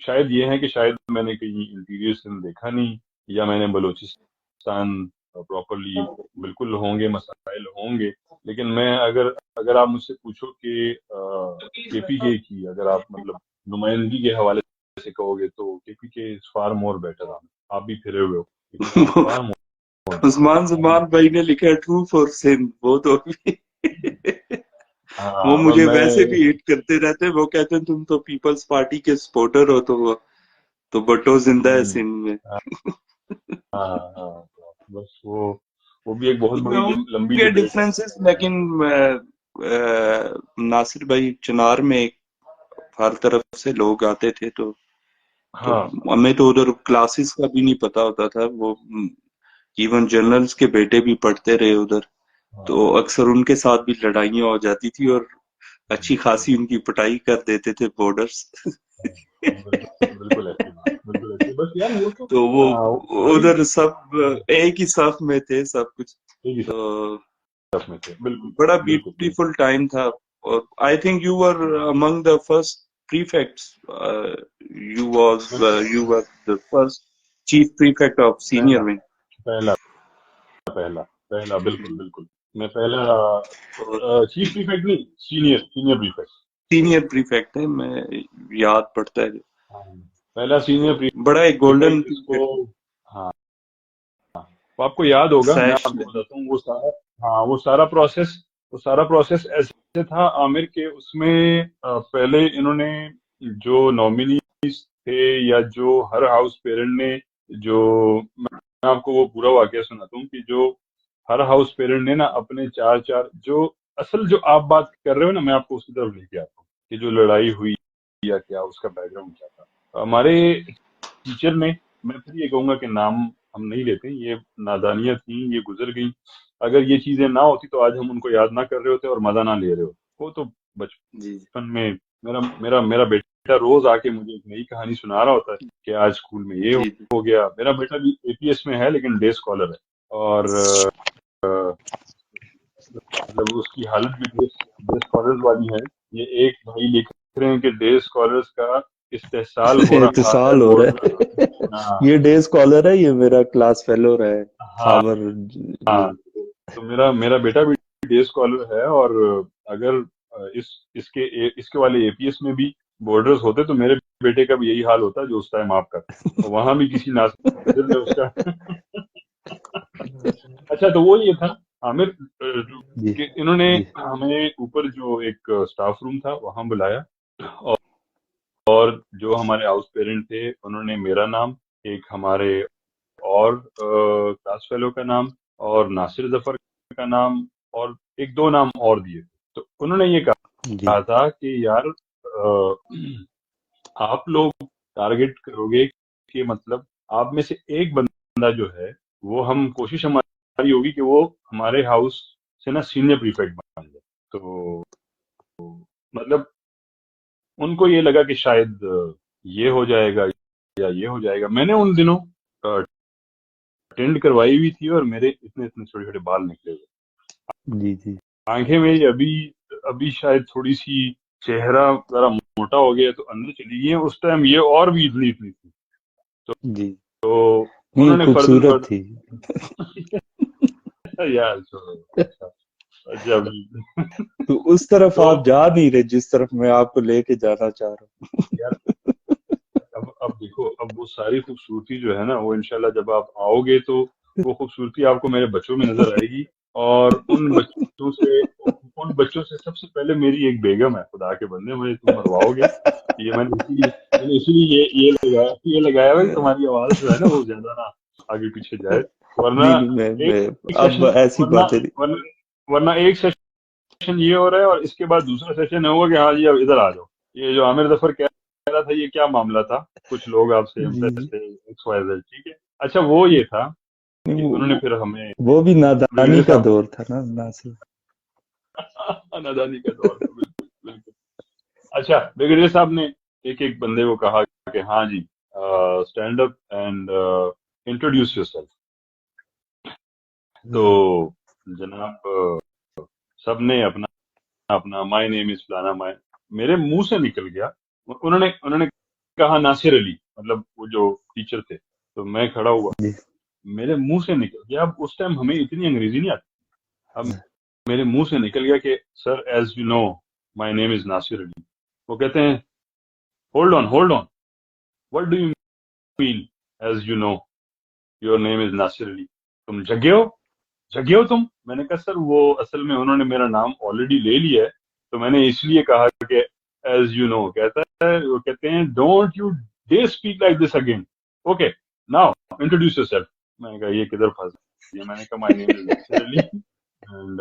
شاید یہ ہے کہ شاید میں نے کہیں انٹیریئر سندھ دیکھا نہیں، یا میں نے بلوچستان پراپرلی بالکل ہوں گے مسائل ہوں گے، لیکن میں اگر آپ مجھ سے پوچھو کہ KPK کی اگر آپ مطلب نمائندگی کے حوالے سے کہو گے تو KPK is far more better. آپ بھی پھرے ہوئے ہو. KPK is far more عثمان زمان بھائی نے لکھا ہے ٹرو فار سندھ. وہ تو وہ مجھے میں ویسے بھی ہٹ کرتے رہتے. وہ کہتے ہیں تم تو پیپلز پارٹی کے سپورٹر ہو تو بٹو زندہ ہے سندھ میں. بس وہ بھی ایک بہت بڑی لمبی کے ڈبیٹ ہے. ڈفرینسز لیکن ناصر بھائی چنار میں ہر طرف سے لوگ آتے تھے تو ہاں ہمیں تو ادھر کلاسز کا بھی نہیں پتا ہوتا تھا. وہ ایون جنرلز کے بیٹے بھی پڑھتے رہے ادھر تو اکثر ان کے ساتھ بھی لڑائیاں ہو جاتی تھی اور اچھی خاصی ان کی پٹائی کر دیتے تھے بارڈرز. بالکل ایسی بات، بالکل ایسی بس یار وہ تو وہ وہی ادھر سب ایک ہی صف میں تھے سب کچھ. تو میں تھے. بالکل بڑا بالکل بیوٹیفل ٹائم تھا. اور I think you were Umang the first prefects. You were the first chief prefect of senior wing. پہلا بالکل میں پہلا چیف پریفیکٹ نہیں، سینئر پریفیکٹ. سینئر پریفیکٹ ہے، میں یاد پڑتا ہے. پہلا سینئر بڑا ایک گولڈن پریفیکٹ جس کو آپ کو یاد ہوگا، میں سیش آپ کو بتاتا ہوں وہ سارا پروسیس ایسے تھا عامر کہ اس میں پہلے انہوں نے جو نامینیز تھے یا جو ہر ہاؤس پیرنٹ نے جو میں آپ کو وہ پورا واقعہ سناتا ہوں کہ جو ہر ہاؤس پیرنٹ نے نا اپنے چار جو اصل جو آپ بات کر رہے ہو نا، میں آپ کو اس کی طرف لے کے آتا ہوں کہ جو لڑائی ہوئی یا کیا اس کا بیک گراؤنڈ کیا تھا. ہمارے ٹیچر نے، میں پھر یہ کہوں گا کہ نام ہم نہیں لیتے، یہ نادانیاں تھیں، یہ گزر گئیں. اگر یہ چیزیں نہ ہوتی تو آج ہم ان کو یاد نہ کر رہے ہوتے اور مزہ نہ لے رہے ہوتے. وہ تو بچپن میں میرا بیٹا روز آ کے مجھے ایک نئی کہانی سنا رہا ہوتا ہے کہ آج اسکول میں یہ ہو گیا. میرا بیٹا بھی APS میں ہے لیکن ڈے اسکالر ہے، اور مطلب اس کی حالت بھی ڈے اسکالرز والی ہے. یہ ایک بھائی لکھ رہے ہیں کہ ڈے اسکالرز کا استحصال ہو رہا ہے بورڈ. یہ ڈے اسکالر ہے، یہ میرا کلاس فیلو رہا ہے خاور. تو میرا بیٹا بھی ڈے اسکالر ہے، اور اگر اس کے والے APS میں بھی بورڈرز ہوتے تو میرے بیٹے کا بھی یہی حال ہوتا جو اس ٹائم آپ کا. وہاں بھی کسی ناصر نے اس کا اچھا تو وہ یہ تھا عامر کہ انہوں نے ہمیں اوپر جو ایک سٹاف روم تھا وہاں بلایا، اور جو ہمارے ہاؤس پیرنٹ تھے انہوں نے میرا نام، ایک ہمارے اور کلاس فیلو کا نام، اور ناصر ظفر کا نام، اور ایک دو نام اور دیے. تو انہوں نے یہ کہا جی کہا تھا کہ یار آپ لوگ ٹارگیٹ کرو گے کہ مطلب آپ میں سے ایک بندہ جو ہے وہ ہم کوشش ہماری ہوگی کہ وہ ہمارے ہاؤس سے نا سینئر پریفیکٹ بن جائے. تو مطلب ان کو یہ لگا کہ شاید یہ ہو جائے گا یا یہ ہو جائے گا. میں نے ان دنوں اٹینڈ کروائی ہوئی تھی اور میرے اتنے اتنے چھوٹے چھوٹے بال نکلے ہوئے. جی جی آنکھیں میری ابھی شاید تھوڑی سی چہرہ ذرا موٹا ہو گیا تو اندر چلی گئی ہیں. اس ٹائم یہ اور بھی اتنی تھی. جی تو نہیں انہوں نے فردن خوبصورت تھی. یار اچھا تو اس طرف تو آپ جا نہیں رہے جس طرف میں آپ کو لے کے جانا چاہ رہا ہوں. یار اب دیکھو اب وہ ساری خوبصورتی جو ہے نا وہ انشاءاللہ جب آپ آؤ گے تو وہ خوبصورتی آپ کو میرے بچوں میں نظر آئے گی. اور ان بچوں سے سب سے پہلے میری ایک بیگم ہے. خدا کے بندے مجھے تم مرواؤ گے. یہ میں نے اسی لیے یہ لگایا ہوا کہ تمہاری آواز جو ہے نا وہ زیادہ نہ آگے پیچھے جائے. ورنہ نہیں میں ایک اب سیشن ایسی باتیں نہیں. ورنہ ایک سیشن یہ ہو رہا ہے اور اس کے بعد دوسرا سیشن ہوگا کہ ہاں جی اب ادھر آ جاؤ. یہ جو عامر ظفر کہہ رہا تھا یہ کیا معاملہ تھا. کچھ لوگ آپ سے جی امپریس تھے XYZ. ٹھیک ہے. اچھا وہ یہ تھا نہیں، کہ انہوں نے پھر ہمیں وہ بھی نادانی بریگیڈیئر کا صاحب دور تھا نا ناصر. نادانی کا دور تھا. بالکل بالکل. اچھا بریگیڈیئر صاحب نے ایک ایک بندے کو کہا کہ ہاں جی stand up and introduce yourself. تو جناب سب نے اپنا اپنا مائی نیم از فلانا. میرے منہ سے نکل گیا. انہوں نے کہا ناصر علی, مطلب وہ جو ٹیچر تھے. تو میں کھڑا ہوا, جی میرے منہ سے نکل گیا. اب اس ٹائم ہمیں اتنی انگریزی نہیں آتی. اب میرے منہ سے نکل گیا کہ سر as you know my name is Nasir علی. وہ کہتے ہیں hold on what do you mean as you know your name is Nasir Ali. تم جگے ہو تم. میں نے کہا سر وہ اصل میں انہوں نے میرا نام آلریڈی لے لیا ہے تو میں نے اس لیے کہا کہ ایز یو نو. وہ کہتے ہیں don't you day speak like this again. Okay now introduce your self. میں نے کہا یہ کدھر پھنس گیا. میں نے کہا مائی نیم is Nasir Ali and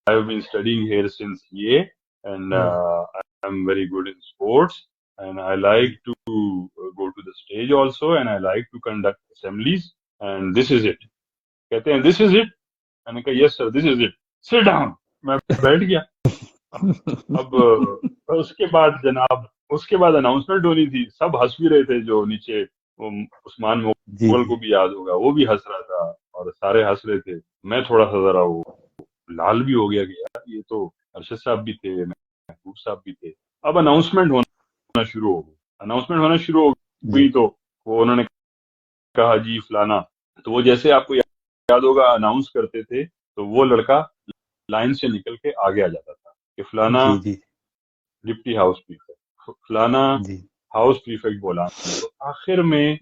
I have been studying here since year and I'm very good in sports and I like to go to the stage also and I like to conduct assemblies and this is it. کہتے ہیں this is it. میں نے کہا yes sir this is it. Sit down. میں بیٹھ گیا. اب اس کے بعد جناب اس کے بعد اناؤنسمنٹ ہونی تھی. سب ہنس بھی رہے تھے. جو نیچے عثمان مغل کو بھی یاد ہوگا وہ بھی ہنس رہا تھا اور سارے ہنس رہے تھے. میں تھوڑا سا ذرا وہ لال بھی ہو گیا کہ یار یہ تو ارشد صاحب بھی تھے محبوب صاحب بھی تھے. اب اناؤنسمنٹ ہونا شروع ہو گئی تو وہ انہوں نے کہا جی فلانا. تو وہ جیسے آپ کو یاد ہوگا اناؤنس کرتے تھے تو وہ لڑکا لائن سے نکل کے آگے آ جاتا تھا کہ فلانا ڈپٹی ہاؤس پریفیکٹ, فلانا ہاؤس پریفیکٹ بولا. تو آخر میں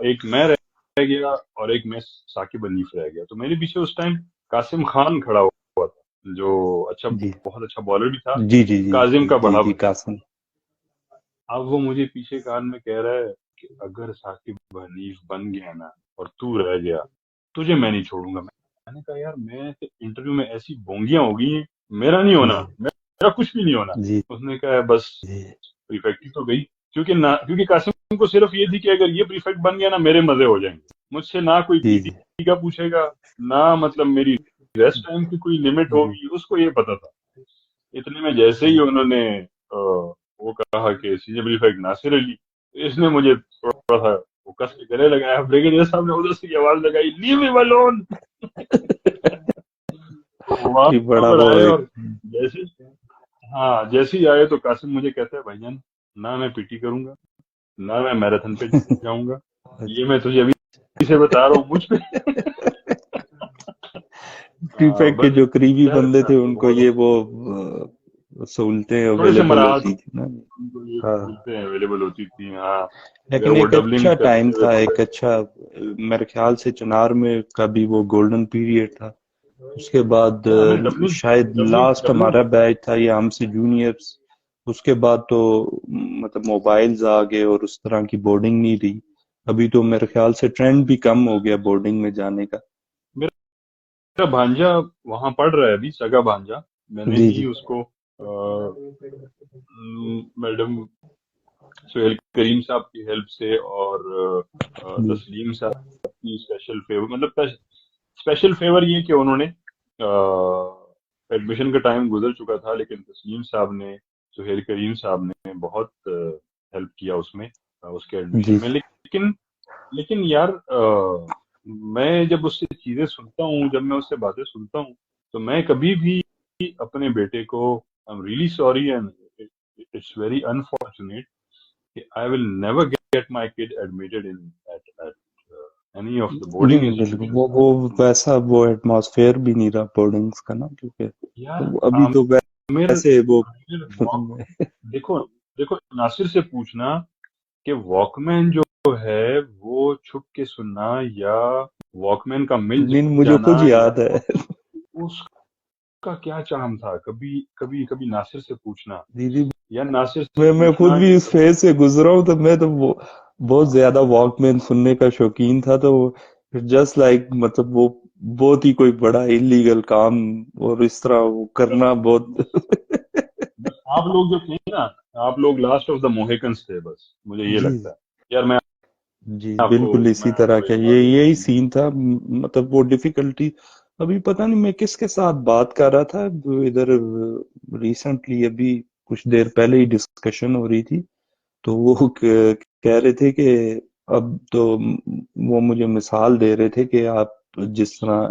ایک میں رہ گیا اور ایک میں ثاقب حنیف رہ گیا. تو میرے پیچھے اس ٹائم قاسم خان کھڑا ہوا تھا جو بہت اچھا بالر بھی تھا. کاظم کا بڑا قاسم. اب وہ مجھے پیچھے کان میں کہہ رہا ہے کہ اگر ثاقب حنیف بن گیا نا اور تو رہ گیا تجھے میں نہیں چھوڑوں گا. میں نے کہا یار میں انٹرویو میں ایسی بونگیاں ہو گئی ہیں میرا نہیں ہونا, میرا کچھ بھی نہیں ہونا. اس نے کہا بس پریفیکٹ تو گئی کیونکہ قاسم کو صرف یہ تھی کہ اگر یہ پریفیکٹ بن گیا نا میرے مزے ہو جائیں گے. مجھ سے نہ کوئی پی ٹی کا پوچھے گا نہ مطلب میری ریسٹ ٹائم کی کوئی لمٹ ہوگی. اس کو یہ پتا تھا. اتنے میں جیسے ہی انہوں نے وہ کہا کہ سینئر پریفیکٹ ناصر علی, اس نے مجھے تھوڑا سا وہ کس کے گلے لگایا. بریگیڈیئر صاحب نے ادھر سے آواز لگائی لیو ہم الون. جیسے ہی آئے تو قاسم مجھے کہتا ہے بھائی جان نہ میں پی ٹی کروں گا نہ میں میراتھن پہ جاؤں گا. یہ میں تجھے ابھی سے بتا رہا ہوں. مجھ پہ پریفیکٹ کے جو قریبی بندے تھے ان کو یہ وہ سہولتیں اویلیبل ہوتی تھی نا. اویلیبل ہوتی تھی. ہاں لیکن ایک اچھا ٹائم تھا, ایک اچھا میرے خیال سے چنار میں کا بھی وہ گولڈن پیریڈ تھا. اس کے بعد شاید لاسٹ ہمارا بیچ تھا یا ہم سے جونیئرز. اس کے بعد تو مطلب موبائلز آ گئے اور اس طرح کی بورڈنگ نہیں رہی. ابھی تو میرے خیال سے ٹرینڈ بھی کم ہو گیا بورڈنگ میں جانے کا. میرا بھانجا وہاں پڑھ رہا ہے ابھی, سگا بھانجا. میں نے ہی اس کو میڈم سہیل کریم صاحب کی ہیلپ سے اور تسلیم صاحب کی اسپیشل فیور، مطلب اسپیشل فیور یہ کہ انہوں نے ایڈمیشن کا ٹائم گزر چکا تھا، لیکن تسلیم صاحب نے، سہیل کریم صاحب نے بہت ہیلپ کیا اس میں، اس کے ایڈمیشن میں. لیکن یار میں جب اس سے چیزیں سنتا ہوں، جب میں اس سے باتیں سنتا ہوں، تو میں کبھی بھی اپنے بیٹے کو I'm really sorry and it's very unfortunate کہ I will never get my kid admitted in at any of the boarding institutions. وہ ویسا وہ ایٹماسفیئر بھی نہیں رہا بورڈنگز کا نا، کیونکہ یار ابھی تو ویسے وہ دیکھو ناصر سے پوچھنا کہ واک مین جو ہے وہ چھپ کے سننا یا واک مین کا مل مجھے خود یاد ہے اس کا کیا چام تھا. کبھی ناصر سے پوچھنا یا ناصر سے میں خود بھی اس فیز سے گزرا ہوں، تو میں تو بہت زیادہ واک مین سننے کا شوقین تھا، تو جسٹ لائک مطلب وہ بہت ہی کوئی بڑا انلیگل کام اور اس طرح وہ کرنا بہت آپ لوگ جو تھے نا، آپ لوگ لاسٹ آف دا موہیکنس تھے، بس مجھے یہ لگتا ہے یار. میں جی بالکل اسی طرح کا یہی سین تھا. مطلب وہ ڈیفیکلٹی ابھی پتہ نہیں میں کس کے ساتھ بات کر رہا تھا ادھر ریسنٹلی، ابھی کچھ دیر پہلے ہی ڈسکشن ہو رہی تھی، تو وہ کہہ رہے تھے کہ اب تو وہ مجھے مثال دے رہے تھے کہ آپ جس طرح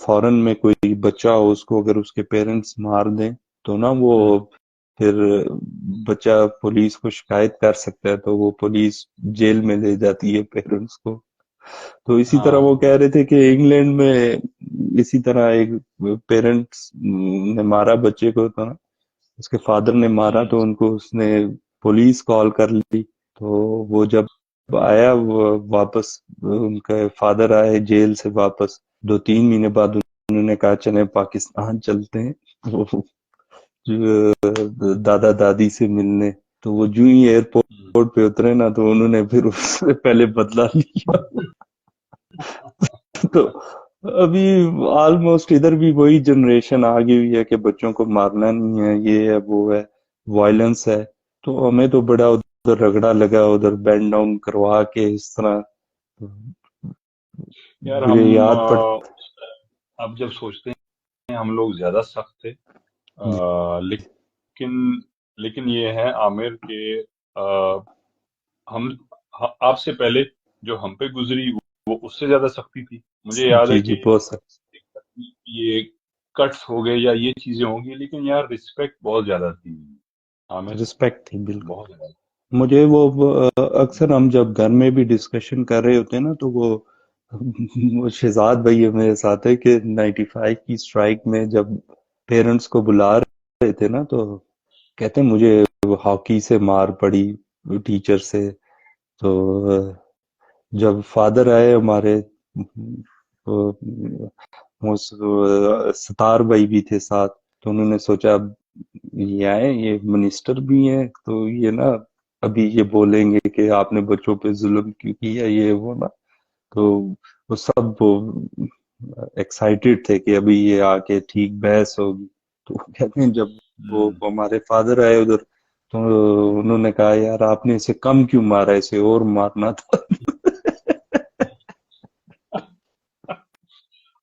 فورن میں کوئی بچہ ہو، اس کو اگر اس کے پیرنٹس مار دیں تو نا وہ پھر بچہ پولیس کو شکایت کر سکتا ہے، تو وہ پولیس جیل میں لے جاتی ہے پیرنٹس کو. تو اسی طرح وہ کہہ رہے تھے کہ انگلینڈ میں اسی طرح ایک پیرنٹس نے مارا بچے کو، تو نا اس کے فادر نے مارا، تو ان کو اس نے پولیس کال کر لی. تو وہ جب آیا واپس، ان کے فادر آئے جیل سے واپس 2-3 مہینے بعد، انہوں نے کہا چلیں پاکستان چلتے ہیں دادا دادی سے ملنے. تو وہ جو ہی ایئرپورٹ پہ اترے نا، تو انہوں نے پھر اس سے پہلے بدلہ لیا. تو ابھی آلموسٹ ادھر بھی وہی جنریشن آ گئی ہوئی ہے کہ بچوں کو مارنا نہیں ہے، یہ ہے وہ ہے، وائلنس ہے. تو ہمیں تو بڑا ادھر رگڑا لگا، ادھر بینڈ ڈاؤن کروا کے اس طرح. یار ہم اب جب سوچتے ہیں ہم لوگ زیادہ سخت تھے، لیکن یہ ہے عامر کہ ہم آپ سے پہلے جو ہم پہ گزری وہ اس سے زیادہ سختی تھی. مجھے یاد ہے کہ یہ کٹس ہو گئے یا یہ چیزیں ہوں گی، لیکن یار رسپیکٹ بہت زیادہ تھی عامر، رسپیکٹ تھی بالکل بہت زیادہ. مجھے وہ اکثر ہم جب گھر میں بھی ڈسکشن کر رہے ہوتے ہیں نا، تو وہ شہزاد بھائی میرے ساتھ ہے کہ 95 کی اسٹرائک میں جب پیرنٹس کو بلا رہے تھے نا، تو کہتے ہیں مجھے ہاکی سے مار پڑی ٹیچر سے. تو جب فادر آئے ہمارے، ستار بھائی بھی تھے ساتھ، تو انہوں نے سوچا اب یہ آئے، یہ منسٹر بھی ہیں، تو یہ نا ابھی یہ بولیں گے کہ آپ نے بچوں پہ ظلم کیوں کیا، یہ وہ نا. تو وہ سب ایکسائٹیڈ تھے کہ ابھی یہ آ کے ٹھیک بحث ہوگی. تو کہتے ہیں جب وہ ہمارے فادر آئے ادھر، تو انہوں نے کہا یار آپ نے اسے کم کیوں مارا، اسے اور مارنا تھا.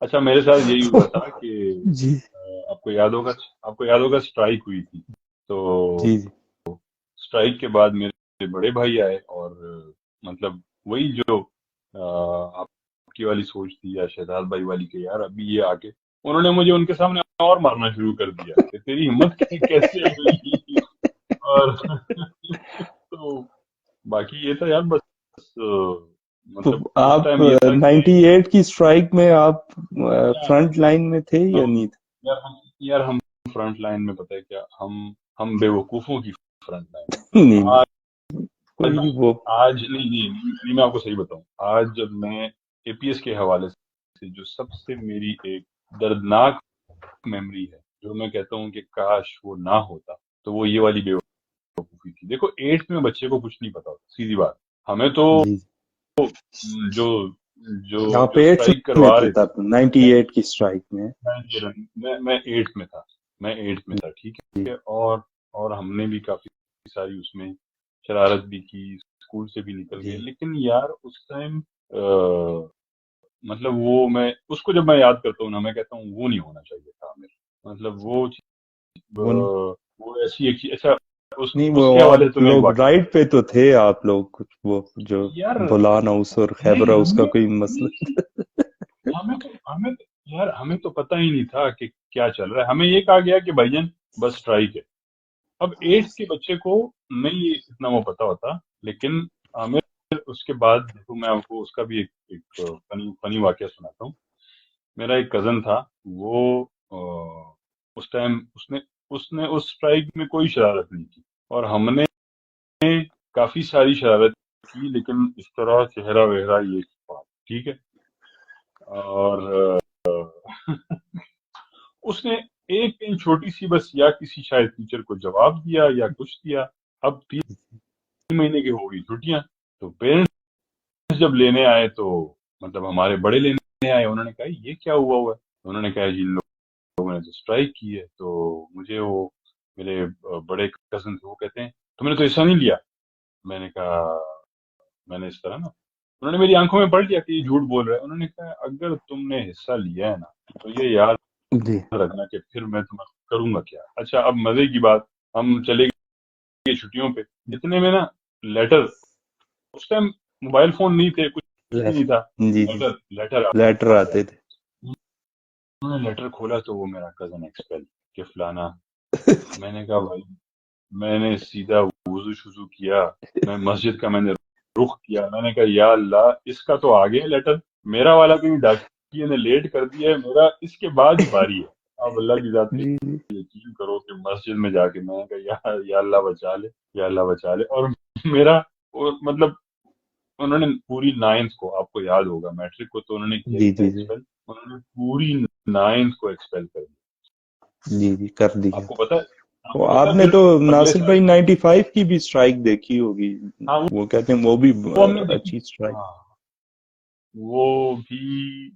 اچھا میرے ساتھ یہی ہوا تھا کہ آپ کو یاد ہوگا اسٹرائک ہوئی تھی. تو اسٹرائک کے بعد میرے بڑے بھائی آئے، اور مطلب وہی جو آپ کی والی سوچ تھی یا شہزاد بھائی والی کہ یار ابھی یہ آ کے انہوں نے مجھے ان کے سامنے اور مارنا شروع کر دیا کہ تیری ہمت کیسے ہوئی. اور تو باقی یہ تھا یار، بس مطلب آپ 98 کی اسٹرائک میں آپ فرنٹ لائن میں تھے یا نہیں تھے؟ یار ہم فرنٹ لائن میں، پتہ ہے کیا، ہم بے وقوفوں کی فرنٹ لائن. آج نہیں میں آپ کو صحیح بتاؤں، آج جب میں اے پی ایس کے حوالے سے جو سب سے میری ایک دردناک میموری ہے، جو میں کہتا ہوں کہ کاش وہ نہ ہوتا، تو وہ یہ والی بے وقوفی تھی. دیکھو 8th میں بچے کو کچھ نہیں پتا ہوتا، سیدھی بات. ہمیں تو جو اسٹرائک کروا رہے تھے 98 کی اسٹرائک میں میں 8th میں تھا. میں 8th میں تھا، ٹھیک ہے، اور ہم نے بھی کافی ساری اس میں شرارت بھی کی، اسکول سے بھی نکل گئے، لیکن یار اس ٹائم مطلب وہ میں اس کو جب میں یاد کرتا ہوں نا، میں کہتا ہوں وہ نہیں ہونا چاہیے تھا عامر، مطلب وہ ایسی ایک ایسا نہیں اس وہ کے حوالے سے آپ تو میں ایک لوگ واقعہ رائٹ پہ تو تھے، آپ لوگ کچھ وہ جو یار بولان ہاؤس اور خیبر نہیں ہاؤس کا کوئی مسئلہ ہمیں تو پتہ ہی نہیں تھا کہ کیا چل رہا ہے، ہمیں یہ کہا گیا کہ بھائی جان بس اسٹرائک ہے۔ اب 8th کے بچے کو نہیں اتنا وہ پتا ہوتا، لیکن ہمیں اس کے بعد دیکھو میں آپ کو اس کا بھی ایک فنی واقعہ سناتا ہوں۔ میرا ایک کزن تھا، وہ اس ٹائم اس نے اس اسٹرائک میں کوئی شرارت نہیں کی، اور ہم نے کافی ساری شرارت کی، لیکن اس طرح چہرہ وہرا یہ بات ٹھیک ہے، اور اس نے ایک دن چھوٹی سی بس یا کسی شاید ٹیچر کو جواب دیا یا کچھ دیا۔ اب 3 مہینے کی ہو گئی چھٹیاں، تو پیرنٹس جب لینے آئے تو مطلب ہمارے بڑے لینے آئے، انہوں نے کہا یہ کیا ہوا ہے؟ انہوں نے کہا جی ان لوگوں نے تو اسٹرائک کی ہے۔ تو مجھے وہ میرے بڑے کزن تھے، وہ کہتے ہیں تم نے تو حصہ نہیں لیا۔ میں نے کہا میں نے اس طرح نا، انہوں نے میری آنکھوں میں پڑھ لیا کہ یہ جھوٹ بول رہا ہے۔ انہوں نے کہا اگر تم نے حصہ لیا ہے نا تو یہ یاد جی رکھنا کہ پھر میں تمہیں کروں گا کیا۔ اچھا اب مزے کی بات، ہم چلے گئے چھٹیوں پہ، اتنے میں نا لیٹر، اس ٹائم موبائل فون نہیں تھے، کچھ بھی نہیں تھا، جی لیٹر لیٹر آ گیا۔ آتے تھے انہوں نے لیٹر کھولا تو وہ میرا کزن ایکسپیل کہ فلانا۔ میں نے کہا بھائی، میں نے سیدھا وضو شضو کیا، میں مسجد کا میں نے رخ کیا، میں نے کہا یا اللہ اس کا تو آ گیا لیٹر، میرا والا کہیں ڈاکیے نے لیٹ کر دیا ہے، میرا اس کے بعد ہی باری ہے۔ اب اللہ کی ذات پہ جی یقین کرو کہ مسجد میں جا کے میں نے کہا یا اللہ بچا لے، یا اللہ بچا لے۔ اور میرا مطلب انہوں نے پوری 9th کو، آپ کو یاد ہوگا میٹرک کو تو انہوں نے کیا جی ہی تھا جی جی ایکسپیل، انہوں نے پوری 9th کو ایکسپیل کر دیا۔ جی جی کر دیا آپ کو پتا ہے وہ آپ نے پھر تو اگلے ناصر سال، بھائی 95 کی بھی اسٹرائک دیکھی ہوگی، ہاں وہ کہتے ہیں وہ بھی وہ ہم نے دیکھی، اچھی اسٹرائک۔ ہاں وہ بھی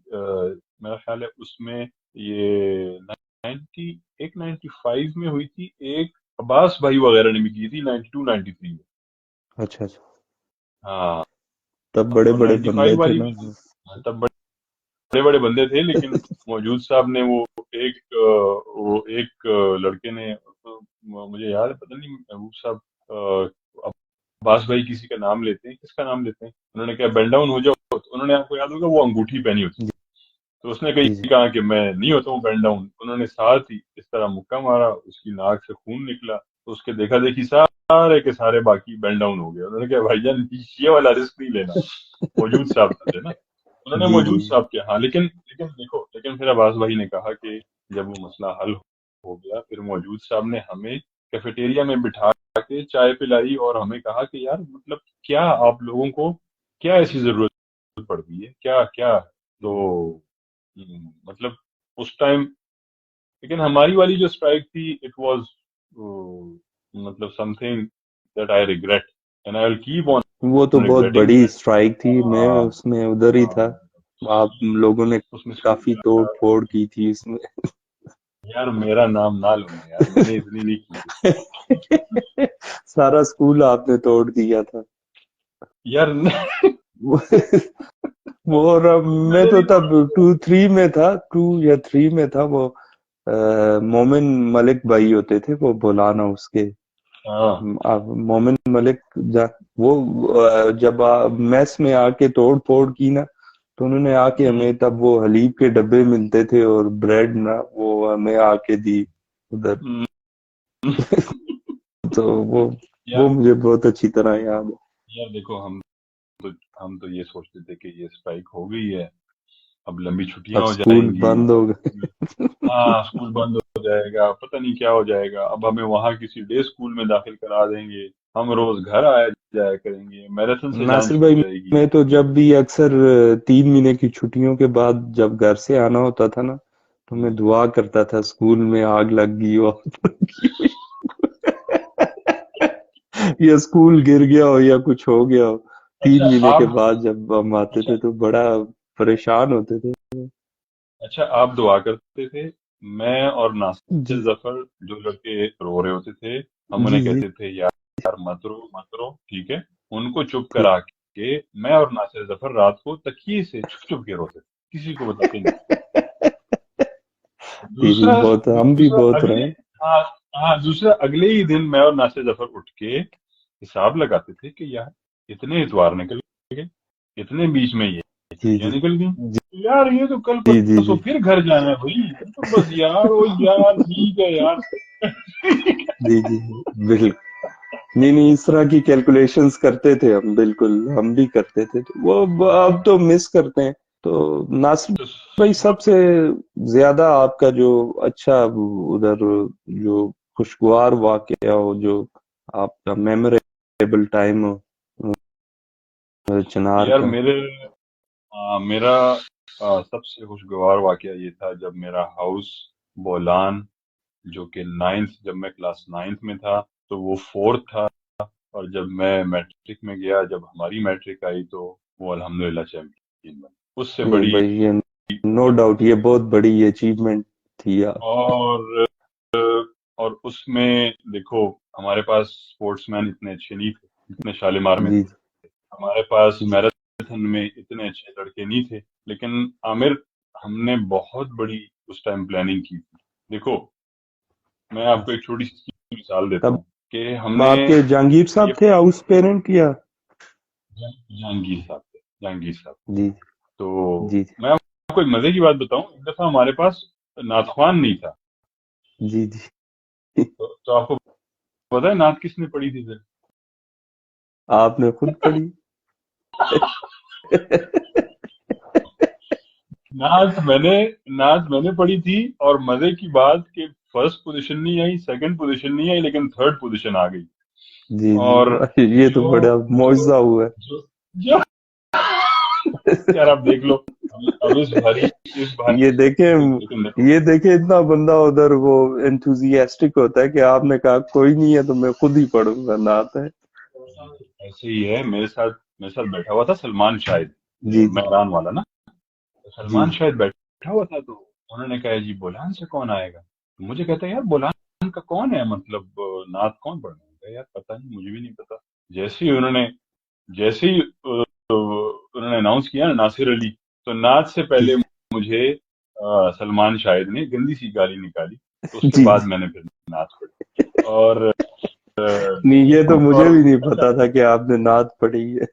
میرا خیال ہے اس میں یہ 95 میں ہوئی تھی، ایک عباس بھائی وغیرہ نے بھی کی تھی 92 93 میں۔ اچھا اچھا ہاں تب بڑے تو بڑے بندے 95 تھے والی نا۔ بھی تب بڑے بڑے بندے تھے، لیکن موجود صاحب نے وہ ایک لڑکے نے، مجھے یاد ہے پتہ نہیں محبوب صاحب عباس بھائی کسی کا نام لیتے ہیں، کس کا نام لیتے ہیں، انہوں نے کہا بینڈ ڈاؤن ہو جاؤ، تو انہوں نے آپ کو یاد ہوگا وہ انگوٹھی پہنی ہوتی، جی تو اس نے جی کہا کہ میں نہیں ہوتا ہوں بینڈ ڈاؤن، انہوں نے ساتھ ہی اس طرح مکہ مارا، اس کی ناک سے خون نکلا، تو اس کے دیکھا دیکھی سارے کے سارے باقی بینڈ ڈاؤن ہو گئے۔ انہوں نے کہا بھائی جان یہ والا رسک نہیں لینا، موجود صاحب تھے نا، انہوں نے جی موجود جی صاحب کیا، ہاں لیکن دیکھو، لیکن پھر عباس بھائی نے کہا کہ جب وہ مسئلہ حل ہو گیا، پھر موجود صاحب نے ہمیں کیفیٹیریا میں بٹھا کے چائے پلائی، اور ہمیں کہا کہ یار مطلب کیا آپ لوگوں کو کیا ایسی ضرورت پڑ گئی ہے، کیا کیا تو مطلب اس ٹائم، لیکن ہماری والی جو اسٹرائک تھی اٹ واز مطلب some thing that I regret and I will keep on وہ تو بہت ریگریٹنگ بڑی دیٹ۔ اسٹرائک تھی، میں اس میں ادھر ہی تھا، آپ لوگوں نے اس میں اسکول کافی کا توڑ تھا پھوڑ کی تھی اس میں۔ یار، میرا نام نہ لونا یار، میں نے اتنی نہیں کی سارا اسکول آپ نے توڑ دیا تھا یار وہ، اور میں نے تو نہیں تب 2 3 میں تھا، 2 یا 3 میں تھا، وہ مومن ملک بھائی ہوتے تھے وہ بولانا اس کے، ہاں مومن ملک وہ جب میس میں آ کے توڑ پھوڑ کی نا، تو انہوں نے آ کے ہمیں تب وہ حلیب کے ڈبے ملتے تھے اور بریڈ نا، وہ ہمیں آ کے دی ادھر، تو وہ یار مجھے بہت اچھی طرح یاد ہے۔ یار دیکھو، ہم تو یہ سوچتے تھے کہ یہ اسٹرائک ہو گئی ہے، اب لمبی چھٹیاں اب ہو جائیں اسکول گی، بند ہو گئے۔ ہاں اسکول بند ہو جائے گا، پتہ نہیں کیا ہو جائے گا، اب ہمیں وہاں کسی ڈے اسکول میں داخل کرا دیں گے، ہم روز گھر آیا جایا کریں گے، میراتھن سے جان ناصر بھائی چھوٹ جائے گی۔ میں تو جب بھی اکثر 3 مہینے کی چھٹیوں کے بعد جب گھر سے آنا ہوتا تھا نا، تو میں دعا کرتا تھا اسکول میں آگ لگ گئی ہو یا اسکول گر گیا ہو یا کچھ ہو گیا ہو۔ 3 مہینے آپ کے بعد جب ہم آتے تھے تو بڑا پریشان ہوتے تھے۔ اچھا آپ دعا کرتے تھے میں اور ناصر جی ظفر جو لڑکے رو رہے ہوتے تھے ہم جی انہیں جی کہتے تھے یار مت رو مت رو، ٹھیک ہے، ان کو چپ ٹھیک کرا کے میں اور ناصر ظفر رات کو تکیے سے چھپ چھپ کے روتے تھے، کسی کو بتاتے نہیں۔ جی جی دوسرا بہت ہم بھی دوسرا بہت اگلے رہے ہیں۔ ہاں ہاں دوسرا اگلے ہی دن میں اور ناصر ظفر اٹھ کے حساب لگاتے تھے کہ یار اتنے اتوار نکل گئے، اتنے بیچ میں یہ جی چھٹیاں جی نکل گئیں، جی یار یہ تو کل جی جی پرسوں جی پھر گھر جانا ہے بھائی، تو بس یار وہ یار ٹھیک ہے یار۔ جی جی بالکل، نہیں نہیں اس طرح کی کیلکولیشنز کرتے تھے ہم، بالکل ہم بھی کرتے تھے، تو وہ اب تو مس کرتے ہیں۔ تو ناصر تو بھائی سب سے زیادہ آپ کا جو اچھا ادھر جو خوشگوار واقعہ ہو، جو آپ کا میموریبل ٹائم ہو چنار یار کا؟ میرا سب سے خوشگوار واقعہ یہ تھا جب میرا ہاؤس بولان، جو کہ جب میں کلاس 9 میں تھا تو وہ 4 تھا، اور جب میں میٹرک میں گیا، جب ہماری میٹرک آئی تو وہ الحمدللہ چیمپئن بنا، اس سے نہیں بڑی بھائی یہ نو ڈاؤٹ یہ بہت بڑی اچیومنٹ تھی آپ۔ اور اور اس میں دیکھو ہمارے پاس اسپورٹس مین اتنے اچھے نہیں تھے جتنے شالیمار میں جی تھے، ہمارے پاس جی میراتھن میں اتنے اچھے لڑکے نہیں تھے، لیکن عامر ہم نے بہت بڑی اس ٹائم پلاننگ کی تھی۔ دیکھو میں آپ کو ایک چھوٹی سی مثال دیتا تب ہوں کہ ہم نے آپ کے جہانگیر یہ صاحب تھے ہاؤس پیرنٹ یا؟ جہانگیر صاحب تھے، جہانگیر صاحب۔ جی تو جی میں آپ کو ایک مزے کی بات بتاؤں، ایک دفعہ ہمارے پاس نعت خوان نہیں تھا، جی جی تو آپ کو پتا ہے نعت کس نے پڑھی تھی پھر؟ آپ نے خود پڑھی؟ نعت میں نے پڑھی تھی، اور مزے کی بات کہ فرسٹ پوزیشن نہیں آئی، سیکنڈ پوزیشن نہیں آئی، لیکن تھرڈ پوزیشن آ گئی۔ جی اور جی یہ تو جو بڑا جو معجزہ ہوا جو جو یار آپ دیکھ لو، اب اس بھاری یہ دیکھیں لیکن دیکھو یہ دیکھیں اتنا بندہ ادھر وہ انتھوزیاسٹک ہوتا ہے کہ آپ نے کہا کوئی نہیں ہے تو میں خود ہی پڑھوں گا نعت ہے۔ ایسے ہی ہے، میرے ساتھ بیٹھا ہوا تھا سلمان شاہد، جی جی مہران والا نا، تو جی سلمان شاہد بیٹھا ہوا تھا، تو انہوں نے کہا جی بولان سے کون آئے گا، تو مجھے کہتا ہے یار بولان کا کون ہے، مطلب نعت کون پڑھنا ہے، یار پتہ نہیں، مجھے بھی نہیں پتا۔ جیسے ہی انہوں نے اناؤنس کیا نا ناصر علی، تو نعت سے جی پہلے مجھے سلمان شاہد نے گندی سی گالی نکالی، تو اس کے جی بعد جی میں نے پھر نعت پڑھی۔ اور نہیں یہ تو مجھے اور بھی نہیں اچھا پتا تھا کہ آپ نے نعت پڑھی ہے۔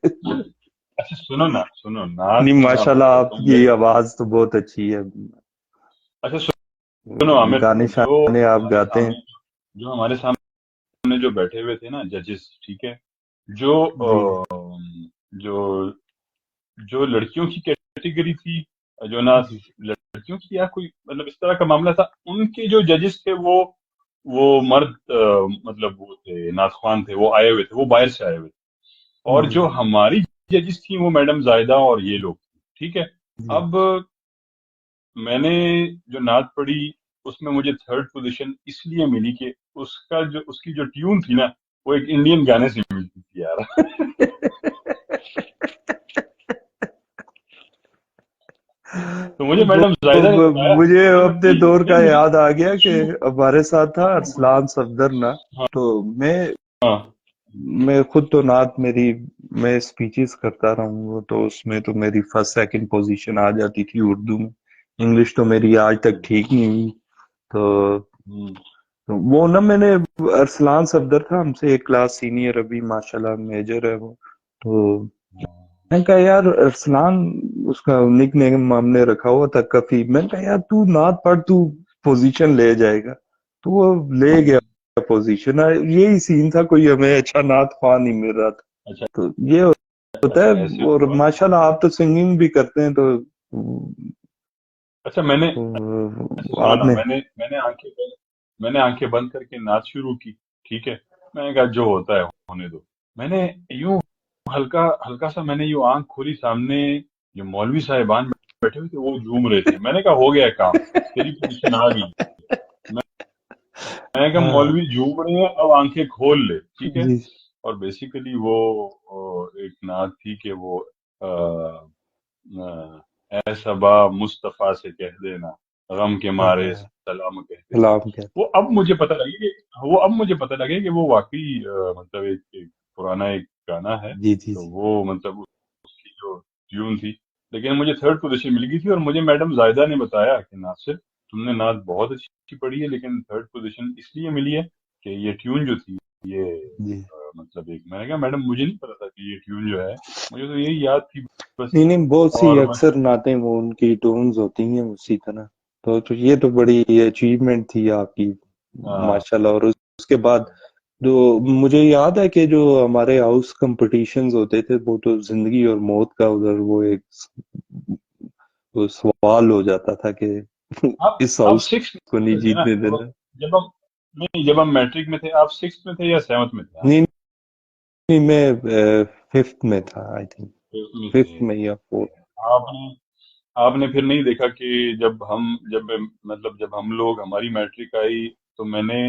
اچھا سنو نعت نہیں میں آپ ماشاءاللہ کو آپ بتاتا ہوں کی آواز تو بہت اچھی ہے، اچھا سنو عامر، گانے جو شانے آپ ہمارے گاتے ہیں۔ سامنے جو ہمارے سامنے جو بیٹھے ہوئے تھے نا ججز، ٹھیک ہے، جو جی جو جو لڑکیوں کی کیٹیگری تھی، جو نہ جی لڑکیوں کی یا کوئی مطلب اس طرح کا معاملہ تھا، ان کے جو ججز تھے وہ مرد مطلب وہ تھے، نعت خوان تھے، وہ آئے ہوئے تھے، وہ باہر سے آئے ہوئے تھے، اور جی جو ہماری ججز تھیں وہ میڈم زائدہ اور یہ لوگ تھے، ٹھیک ہے۔ جی اب میں نے جو نعت پڑھی اس میں مجھے تھرڈ پوزیشن اس لیے ملی کہ اس کی جو ٹیون تھی نا وہ ایک انڈین گانے سے ملتی تھی یار۔ تو مجھے میڈم زاہدہ نے بتایا، مجھے انہوں نے اپنے بتایا دور کا یہ مجھے یاد آ گیا کہ ہمارے ساتھ تھا ارسلان صفدر نا، ہاں تو میں ہاں میں خود تو نعت میں اسپیچز کرتا رہا ہوں، تو اس میں تو میری فرسٹ سیکنڈ پوزیشن آ جاتی تھی اردو میں، انگلش تو میری آج تک ٹھیک نہیں ہوئی۔ تو ہوں، وہ نا میں نے ارسلان صفدر تھا ہم سے ایک کلاس سینئر، ابھی ماشاءاللہ میجر ہے وہ، تو میں نے کہا یار ارسلان، اس کا نک نیم ہم نے رکھا ہوا تھا کفی، میں نے کہا یار تو نعت پڑھ، تو پوزیشن لے جائے گا، تو وہ لے گیا پوزیشن۔ یہی سین تھا، کوئی ہمیں اچھا نعت خواہ نہیں مل رہا تھا، اچھا تو یہ ہوتا ہے۔ اچھا ایسے اور ہوا۔ ماشاءاللہ آپ تو سنگنگ بھی کرتے ہیں، تو اچھا میں نے سنو آپ نا، نے میں نے آنکھیں بند کر کے نعت شروع کی، ٹھیک ہے، میں نے کہا جو ہوتا ہے ہونے دو، میں نے یوں ہلکا ہلکا سا میں نے یوں آنکھ کھولی، سامنے جو مولوی صاحبان بیٹھے ہوئے تھے وہ جھوم رہے تھے، میں نے کہا ہو گیا کام، تیری پوزیشن آ گئی۔ میں نے کہا ہاں مولوی جھوم رہے ہیں، اب آنکھیں کھول لے، ٹھیک ہے۔ جی اور بیسیکلی وہ ایک نعت تھی کہ وہ اے صبا مصطفیٰ سے کہہ دینا غم کے مارے سلام کہتے تھے. سلام کیا وہ اب مجھے پتہ لگے کہ وہ واقعی مطلب ایک پرانا ایک گانا ہے. جی جی تو وہ مطلب اس کی جو ٹیون تھی، لیکن مجھے 3rd پوزیشن مل گئی تھی. اور مجھے میڈم زاہدہ نے بتایا کہ ناصر تم نے نعت بہت اچھی پڑھی ہے، لیکن 3rd پوزیشن اس لیے ملی ہے کہ یہ ٹیون جو تھی یہ جی. مطلب ایک، میں نے کہا میڈم مجھے نہیں پتا تھا کہ یہ ٹیون جو ہے، مجھے تو یہی یاد تھی بس. نہیں بہت سی اور اکثر نعتیں وہ ان کی ٹونز ہوتی ہیں اسی طرح. تو یہ تو بڑی اچیومنٹ تھی آپ کی ماشاءاللہ. اور اس کے بعد جو مجھے یاد ہے کہ جو ہمارے ہاؤس کمپٹیشنز ہوتے تھے وہ تو زندگی اور موت کا ادھر وہ ایک وہ سوال ہو جاتا تھا کہ اس آپ ہاؤس 6 کو نہیں تھے نا جیتنے دینا. جب ہم میٹرک میں تھے، آپ 6 میں تھے یا 7 میں تھے؟ نہیں میں 5th میں تھا آئی تھنک، 5th میں یا 4th. آپ نے پھر نہیں دیکھا کہ جب ہم لوگ ہماری میٹرک آئی تو میں نے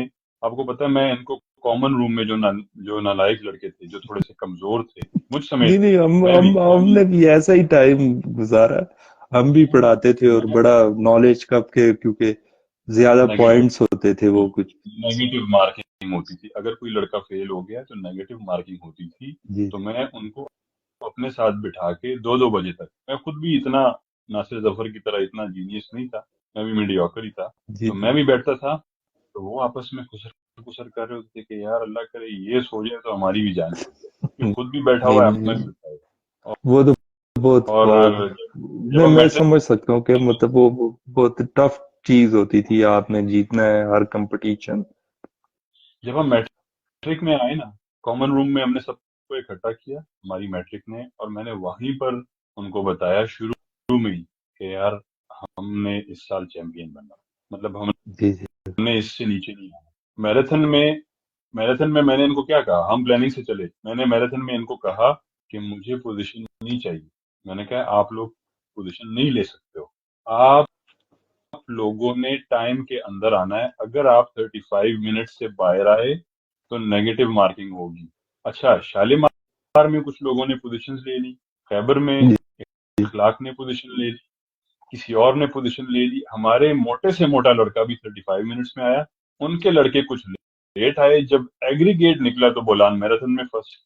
آپ کو پتا میں ان کو کامن روم میں جو نالائق لڑکے تھے، جو تھوڑے سے کمزور تھے مجھ سمیت، نہیں ہم نے بھی ایسا ہی ٹائم گزارا. ہم بھی پڑھاتے تھے اور بڑا نالج کب کے کیونکہ زیادہ پوائنٹس ہوتے تھے وہ کچھ نیگیٹو مارکنگ ہوتی تھی. اگر کوئی لڑکا فیل ہو گیا تو نیگیٹو مارکنگ ہوتی تھی. جی تو میں ان کو اپنے ساتھ بٹھا کے 2 بجے تک، میں خود بھی اتنا ناصر ظفر کی طرح اتنا جینیس نہیں تھا، میں بھی میڈیوکر ہی تھا. جی تو میں بھی بیٹھتا تھا تو وہ آپس میں خسر کر رہے ہوتے کہ یار اللہ کرے یہ سو جائے تو ہماری بھی جان چھوٹ جائے، یہ خود بھی بیٹھا ہوا ہے ہمیں بھی بٹھائے. وہ تو بہت جب ہم میں سمجھ سکتا ہوں کہ مطلب وہ بہت ٹف چیز ہوتی تھی. آپ نے جیتنا ہے ہر کمپٹیشن. جب ہم میٹرک میں آئے نا، کامن روم میں ہم نے سب کو اکٹھا کیا ہماری میٹرک نے، اور میں نے وہیں پر ان کو بتایا شروع میں ہی کہ یار ہم نے اس سال چیمپئن بننا، مطلب ہم جی جی نے اس سے نیچے نہیں آنا. میراتھن میں میں نے ان کو کیا کہا، ہم پلاننگ سے چلے، میں نے میراتھن میں ان کو کہا کہ مجھے پوزیشن نہیں چاہیے. میں نے کہا آپ لوگ پوزیشن نہیں لے سکتے ہو، آپ لوگوں نے ٹائم کے اندر آنا ہے. اگر آپ 35 منٹ سے باہر آئے تو نیگیٹو مارکنگ ہوگی. اچھا شالیمار میں کچھ لوگوں نے پوزیشن لے لی، خیبر میں اخلاق نے پوزیشن لے لی، کسی اور نے پوزیشن لے لی. ہمارے موٹے سے موٹا لڑکا بھی 35 منٹس میں آیا، ان کے لڑکے کچھ لیٹ آئے. جب ایگریگیٹ نکلا تو بولان میراتھن میں فرسٹ.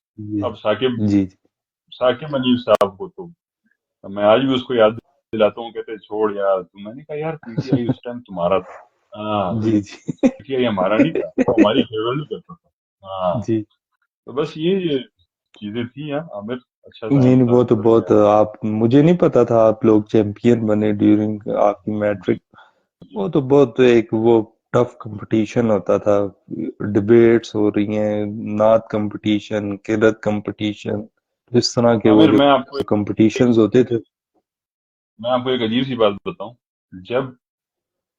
اب ثاقب منیب صاحب کو تو میں آج بھی اس کو یاد دلاتا ہوں، کہتے چھوڑ یار. تو میں نے کہا یار P T I us time تمہارا تھا. ہاں پی ٹی آئی ہمارا نہیں تھا، وہ ہماری فیور نہیں کرتا تھا. ہاں تو بس یہ چیزیں تھیں. عامر اچھا ٹائم نہیں تھا. وہ تو بہت آپ مجھے نہیں پتا تھا آپ لوگ چیمپئن بنے ڈیورنگ آپ کی میٹرک. وہ تو بہت ایک وہ ٹف کمپٹیشن ہوتا تھا. ڈبیٹس ہو رہی ہیں، نعت کمپٹیشن، قرات کمپٹیشن، اس طرح کے وہ جو کمپٹیشنز ہوتے تھے. میں آپ کو ایک عجیب سی بات بتاؤں. جب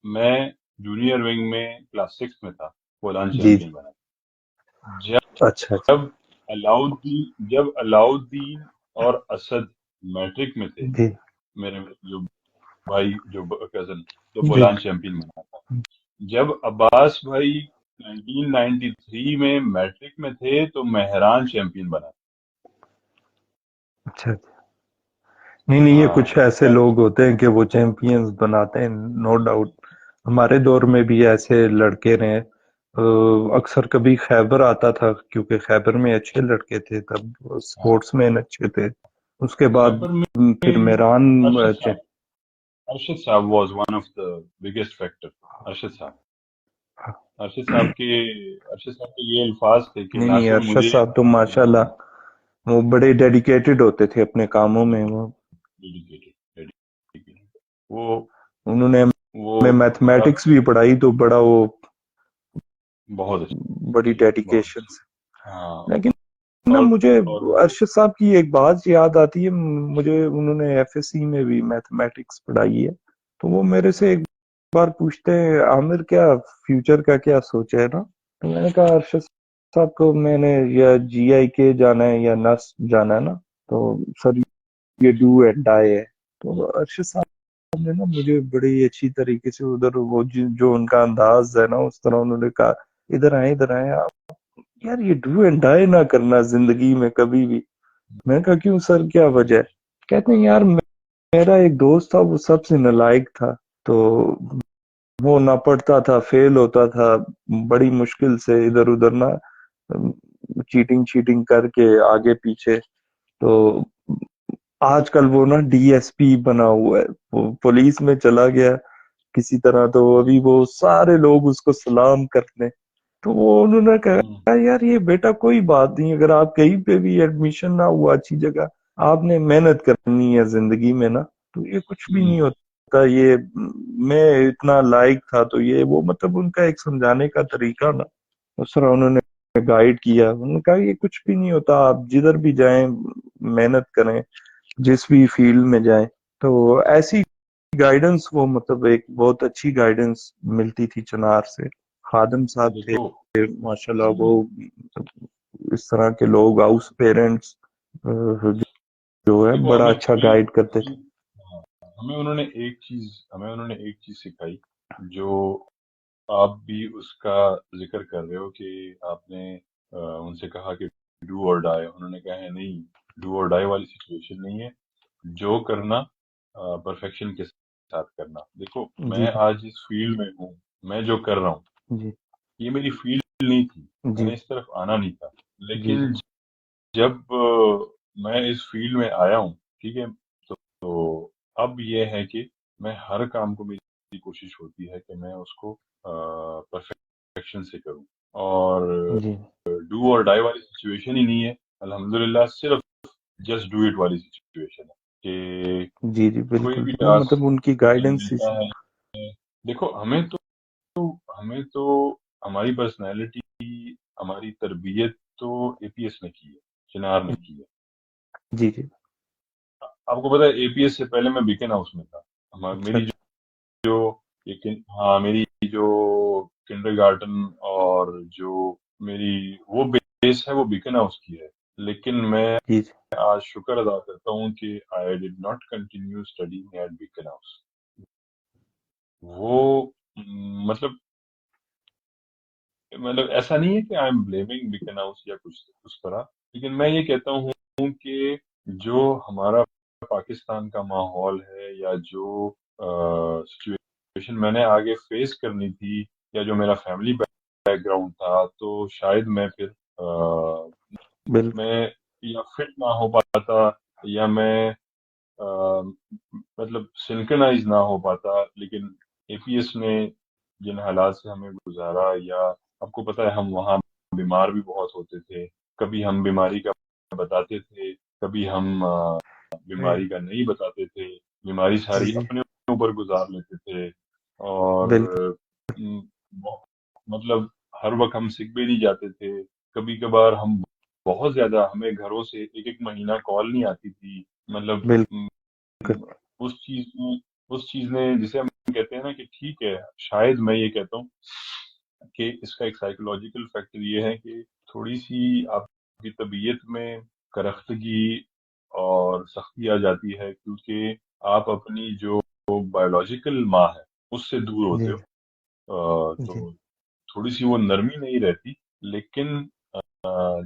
میں جونیئر ونگ میں کلاس 6 میں تھا، بولان چیمپئن بنا. جب علاؤدین اور اسد میٹرک میں تھے، میرے جو بھائی جو کزن تو بولان چیمپئن بنا تھا. جب عباس بھائی 1993 میں میٹرک میں تھے تو مہران چیمپئن بنا. اچھا نہیں یہ کچھ ایسے لوگ ہوتے ہیں کہ وہ چیمپئنز بناتے ہیں، نو ڈاؤٹ. ہمارے دور میں بھی ایسے لڑکے رہے. اکثر کبھی خیبر آتا تھا کیونکہ خیبر میں اچھے لڑکے تھے، تب سپورٹس مین اچھے تھے. اس کے بعد پھر میران ارشد صاحب was one of the biggest factor. Arshad صاحب کے یہ الفاظ تھے کہ نہیں ارشد صاحب تو ماشاءاللہ وہ بڑے ڈیڈیکیٹڈ ہوتے تھے اپنے کاموں میں. انہوں نے میتھمیٹکس بھی پڑھائی تو بڑا وہ بہت بڑی ڈیڈیکیشن سے. لیکن مجھے ارشد صاحب کی ایک بات یاد آتی ہے. مجھے انہوں نے ایف ایس سی میں بھی میتھمیٹکس پڑھائی ہے. تو وہ میرے سے ایک بار پوچھتے ہیں عامر کیا فیوچر کا کیا سوچا ہے نا. تو میں نے کہا ارشد صاحب کو میں نے یا جی آئی کے جانا ہے یا نس جانا ہے نا. تو سر یہ ڈو اینڈ ڈائی ہے. تو ارشد صاحب نے نا مجھے بڑی اچھی طریقے سے ادھر وہ جو ان کا انداز ہے نا اس طرح انہوں نے کہا ادھر آئے آپ یار یہ ڈو اینڈ ڈائی نہ کرنا زندگی میں کبھی بھی. میں نے کہا کیوں سر کیا وجہ ہے؟ کہتے ہیں یار میرا ایک دوست تھا وہ سب سے نالائق تھا، تو وہ نہ پڑھتا تھا، فیل ہوتا تھا بڑی مشکل سے، ادھر ادھر نہ چیٹنگ کر کے آگے پیچھے. تو آج کل وہ نا ڈی ایس پی بنا ہوا ہے، وہ پولیس میں چلا گیا کسی طرح. تو ابھی وہ سارے لوگ اس کو سلام کرتے. تو وہ انہوں نے کہا یار یہ بیٹا کوئی بات نہیں، اگر آپ کہیں پہ بھی ایڈمیشن نہ ہوا اچھی جگہ، آپ نے محنت کرنی ہے زندگی میں نا، تو یہ کچھ بھی نہیں ہوتا. یہ میں اتنا لائق تھا تو یہ وہ مطلب ان کا ایک سمجھانے کا طریقہ نا، اس طرح انہوں نے گائیڈ کیا. انہوں نے کہا یہ کچھ بھی نہیں ہوتا، آپ جدھر بھی جائیں محنت کریں، جس بھی فیلڈ میں جائیں. تو ایسی گائیڈنس، وہ مطلب ایک بہت اچھی گائیڈنس ملتی تھی چنار سے. خادم صاحب تھے دیکھو ماشاءاللہ، وہ اس طرح کے لوگ، ہاؤس پیرنٹس جو ہے دیکھو بڑا ہمیں اچھا گائیڈ کرتے تھے. ہاں، ہمیں انہوں نے ایک چیز سکھائی جو آپ بھی اس کا ذکر کر رہے ہو کہ آپ نے ان سے کہا کہ ڈو اور ڈائی. انہوں نے کہا ہے نہیں، ڈو اور ڈائی والی سچویشن نہیں ہے، جو کرنا پرفیکشن کے ساتھ کرنا. دیکھو جی میں آج اس فیلڈ میں ہوں، میں جو کر رہا ہوں جی یہ میری فیلڈ نہیں تھی، میں جی نے اس طرف آنا نہیں تھا. جی لیکن جب میں اس فیلڈ میں آیا ہوں، ٹھیک ہے، تو اب یہ ہے کہ میں ہر کام کو، میری کوشش ہوتی ہے کہ میں اس کو پرفیکشن سے کروں. اور جی ڈو اور ڈائی والی سچویشن ہی نہیں ہے الحمدللہ، صرف جسٹ ڈو اٹ والی سچویشن ہے کہ جی جی کوئی بالکل. بھی وہ ٹاسک مطلب ان کی جب گائیڈنس ملتا ہے. دیکھو ہمیں تو ہماری پرسنالٹی، ہماری تربیت تو اے پی ایس نے کی ہے، چنار نے کی ہے. جی جی. آپ کو پتا ہے اے پی ایس سے پہلے میں بیکن ہاؤس میں تھا. اچھا میری اچھا. جو میری جو کنڈر گارٹن اور جو میری وہ بیس ہے وہ بیکن ہاؤس کی ہے. لیکن میں جی جی آج شکر ادا کرتا ہوں کہ I did not continue studying at Beaconhouse. وہ مطلب ایسا نہیں ہے کہ I am blaming Beaconhouse یا کچھ اس طرح، لیکن میں یہ کہتا ہوں کہ جو ہمارا پاکستان کا ماحول ہے، یا جو سچویشن میں نے آگے فیس کرنی تھی، یا جو میرا فیملی بیک گراؤنڈ تھا، تو شاید میں پھر بالکل. میں یا فٹ نہ ہو پاتا، یا میں مطلب سنکرنائز نہ ہو پاتا. لیکن اے پی ایس نے جن حالات سے ہمیں گزارا، یا آپ کو پتا ہے ہم وہاں بیمار بھی بہت ہوتے تھے، کبھی ہم بیماری کا بتاتے تھے، کبھی ہم بیماری کا نہیں بتاتے تھے، بیماری جی ساری جی اپنے اوپر گزار لیتے تھے. اور بالکل. م، مطلب ہر وقت ہم سک بھی نہیں جاتے تھے. کبھی کبھار ہم بہت زیادہ، ہمیں گھروں سے ایک مہینہ کال نہیں آتی تھی. مطلب بالکل. اس چیز نے جسے ہم کہتے ہیں نا کہ ٹھیک ہے، شاید میں یہ کہتا ہوں کہ اس کا ایک سائیکولوجیکل فیکٹر یہ ہے کہ تھوڑی سی آپ کی طبیعت میں کرختگی اور سختی آ جاتی ہے، کیونکہ آپ اپنی جو بایولوجیکل ماں ہے اس سے دور ہوتے جی ہو. تو جی تھوڑی سی وہ نرمی نہیں رہتی. لیکن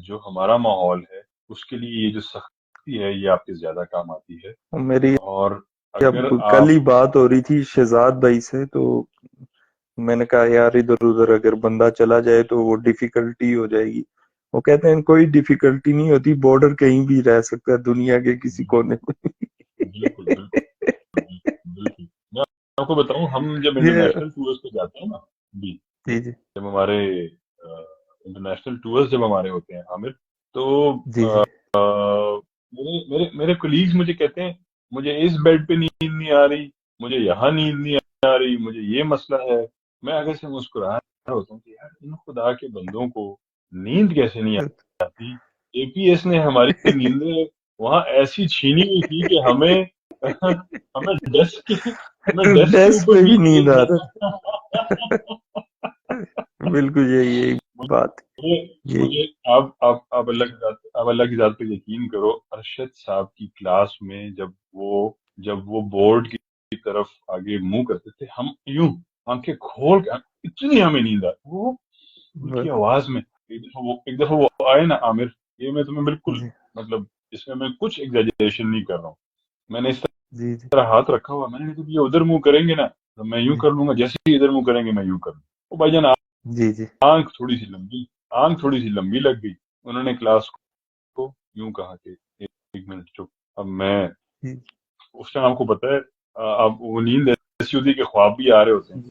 جو ہمارا ماحول ہے اس کے لیے یہ جو سختی ہے یہ آپ کے زیادہ کام آتی ہے. میری اور اب اگر کل آپ ہی بات ہو رہی تھی شہزاد بھائی سے، تو میں نے کہا یار ادھر ادھر اگر بندہ چلا جائے تو وہ ڈیفیکلٹی ہو جائے گی. وہ کہتے ہیں کوئی ڈیفیکلٹی نہیں ہوتی، بارڈر کہیں بھی رہ سکتا ہے دنیا کے کسی کونے میں. بالکل بالکل میں آپ کو بتاؤں، ہم جب یہ انٹرنیشنل ٹورز پہ جاتے ہیں نا، جی، جی جی جب ہمارے انٹرنیشنل ٹورز جب ہمارے ہوتے ہیں عامر، تو جی جی میرے کولیگز مجھے کہتے ہیں مجھے اس بیڈ پہ نیند نہیں آ رہی، مجھے یہاں نیند نہیں آ رہی، مجھے یہ مسئلہ ہے. میں آگے سے مسکرا رہا ہوتا ہوں کہ یار ان خدا کے بندوں کو نیند کیسے نہیں آتی. اے پی ایس نے ہماری نیندیں وہاں ایسی چھینی ہوئی تھی کہ ہمیں ہمیں ڈیسک کے ڈیسک اوپر پہ بھی بھی نیند آ ایک رہا. بالکل یہی بات. یہی مجھے آپ اللہ کی ذات پہ یقین کرو. ارشد صاحب کی کلاس میں جب وہ بورڈ کی طرف آگے منہ کرتے تھے، ہم یوں آنکھیں کھول کے، اتنی ہمیں نیند آئی. وہ ان کی آواز میں ایک دفعہ وہ آئے نا عامر، یہ میں تمہیں بالکل جی مطلب اس میں کچھ ایگزیجریشن نہیں کر رہا ہوں. میں نے اس جی جی طرح ہاتھ رکھا ہوا، میں نے کہا جب یہ ادھر منہ کریں گے نا تو میں یوں کر لوں گا، جیسے ہی ادھر منہ کریں گے میں یوں کر لوں. وہ بھائی جان جی جی آنکھ تھوڑی سی لمبی لگ گئی. انہوں نے کلاس کو یوں کہا کہ ایک منٹ چپ. اب میں جی. اس ٹائم آپ کو پتہ ہے اب وہ نیند ایسی ہوتی ہے کہ خواب بھی آ رہے ہوتے ہیں.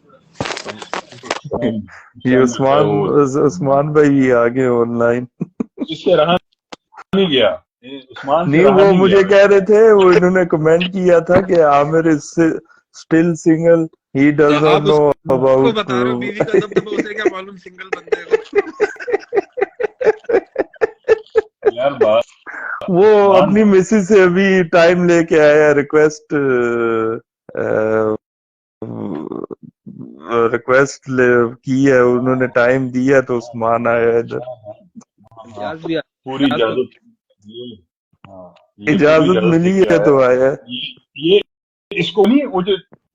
اب اس یہ ٹائم جو ہے عثمان وہ عثمان بھائی بھی آگے آن لائن. اس سے رہا نہیں گیا، عثمان سے نہیں رہا وہ نہیں گیا مجھے بھائی. کہہ رہے تھے، وہ انہوں نے کمنٹ کیا تھا کہ Aamir is still single, he does تو ناٹ آپ اس نو کو اباؤٹ. بتا رہے ہو بیوی کا دبدبہ، اسے کیا معلوم سنگل بندے کو. یار بات وہ عثمان اپنی مسز سے ابھی ٹائم لے کے آیا، ریکویسٹ کی ہے انہوں نے، ٹائم دیا تو عثمان آیا ادھر. ہاں اجاز بھی پوری اجاز تو اجازت یہ ہاں یہ پوری اجازت اجازت لے ملی کے ہے آیا تو ہے. آیا. یہ اس کو نہیں،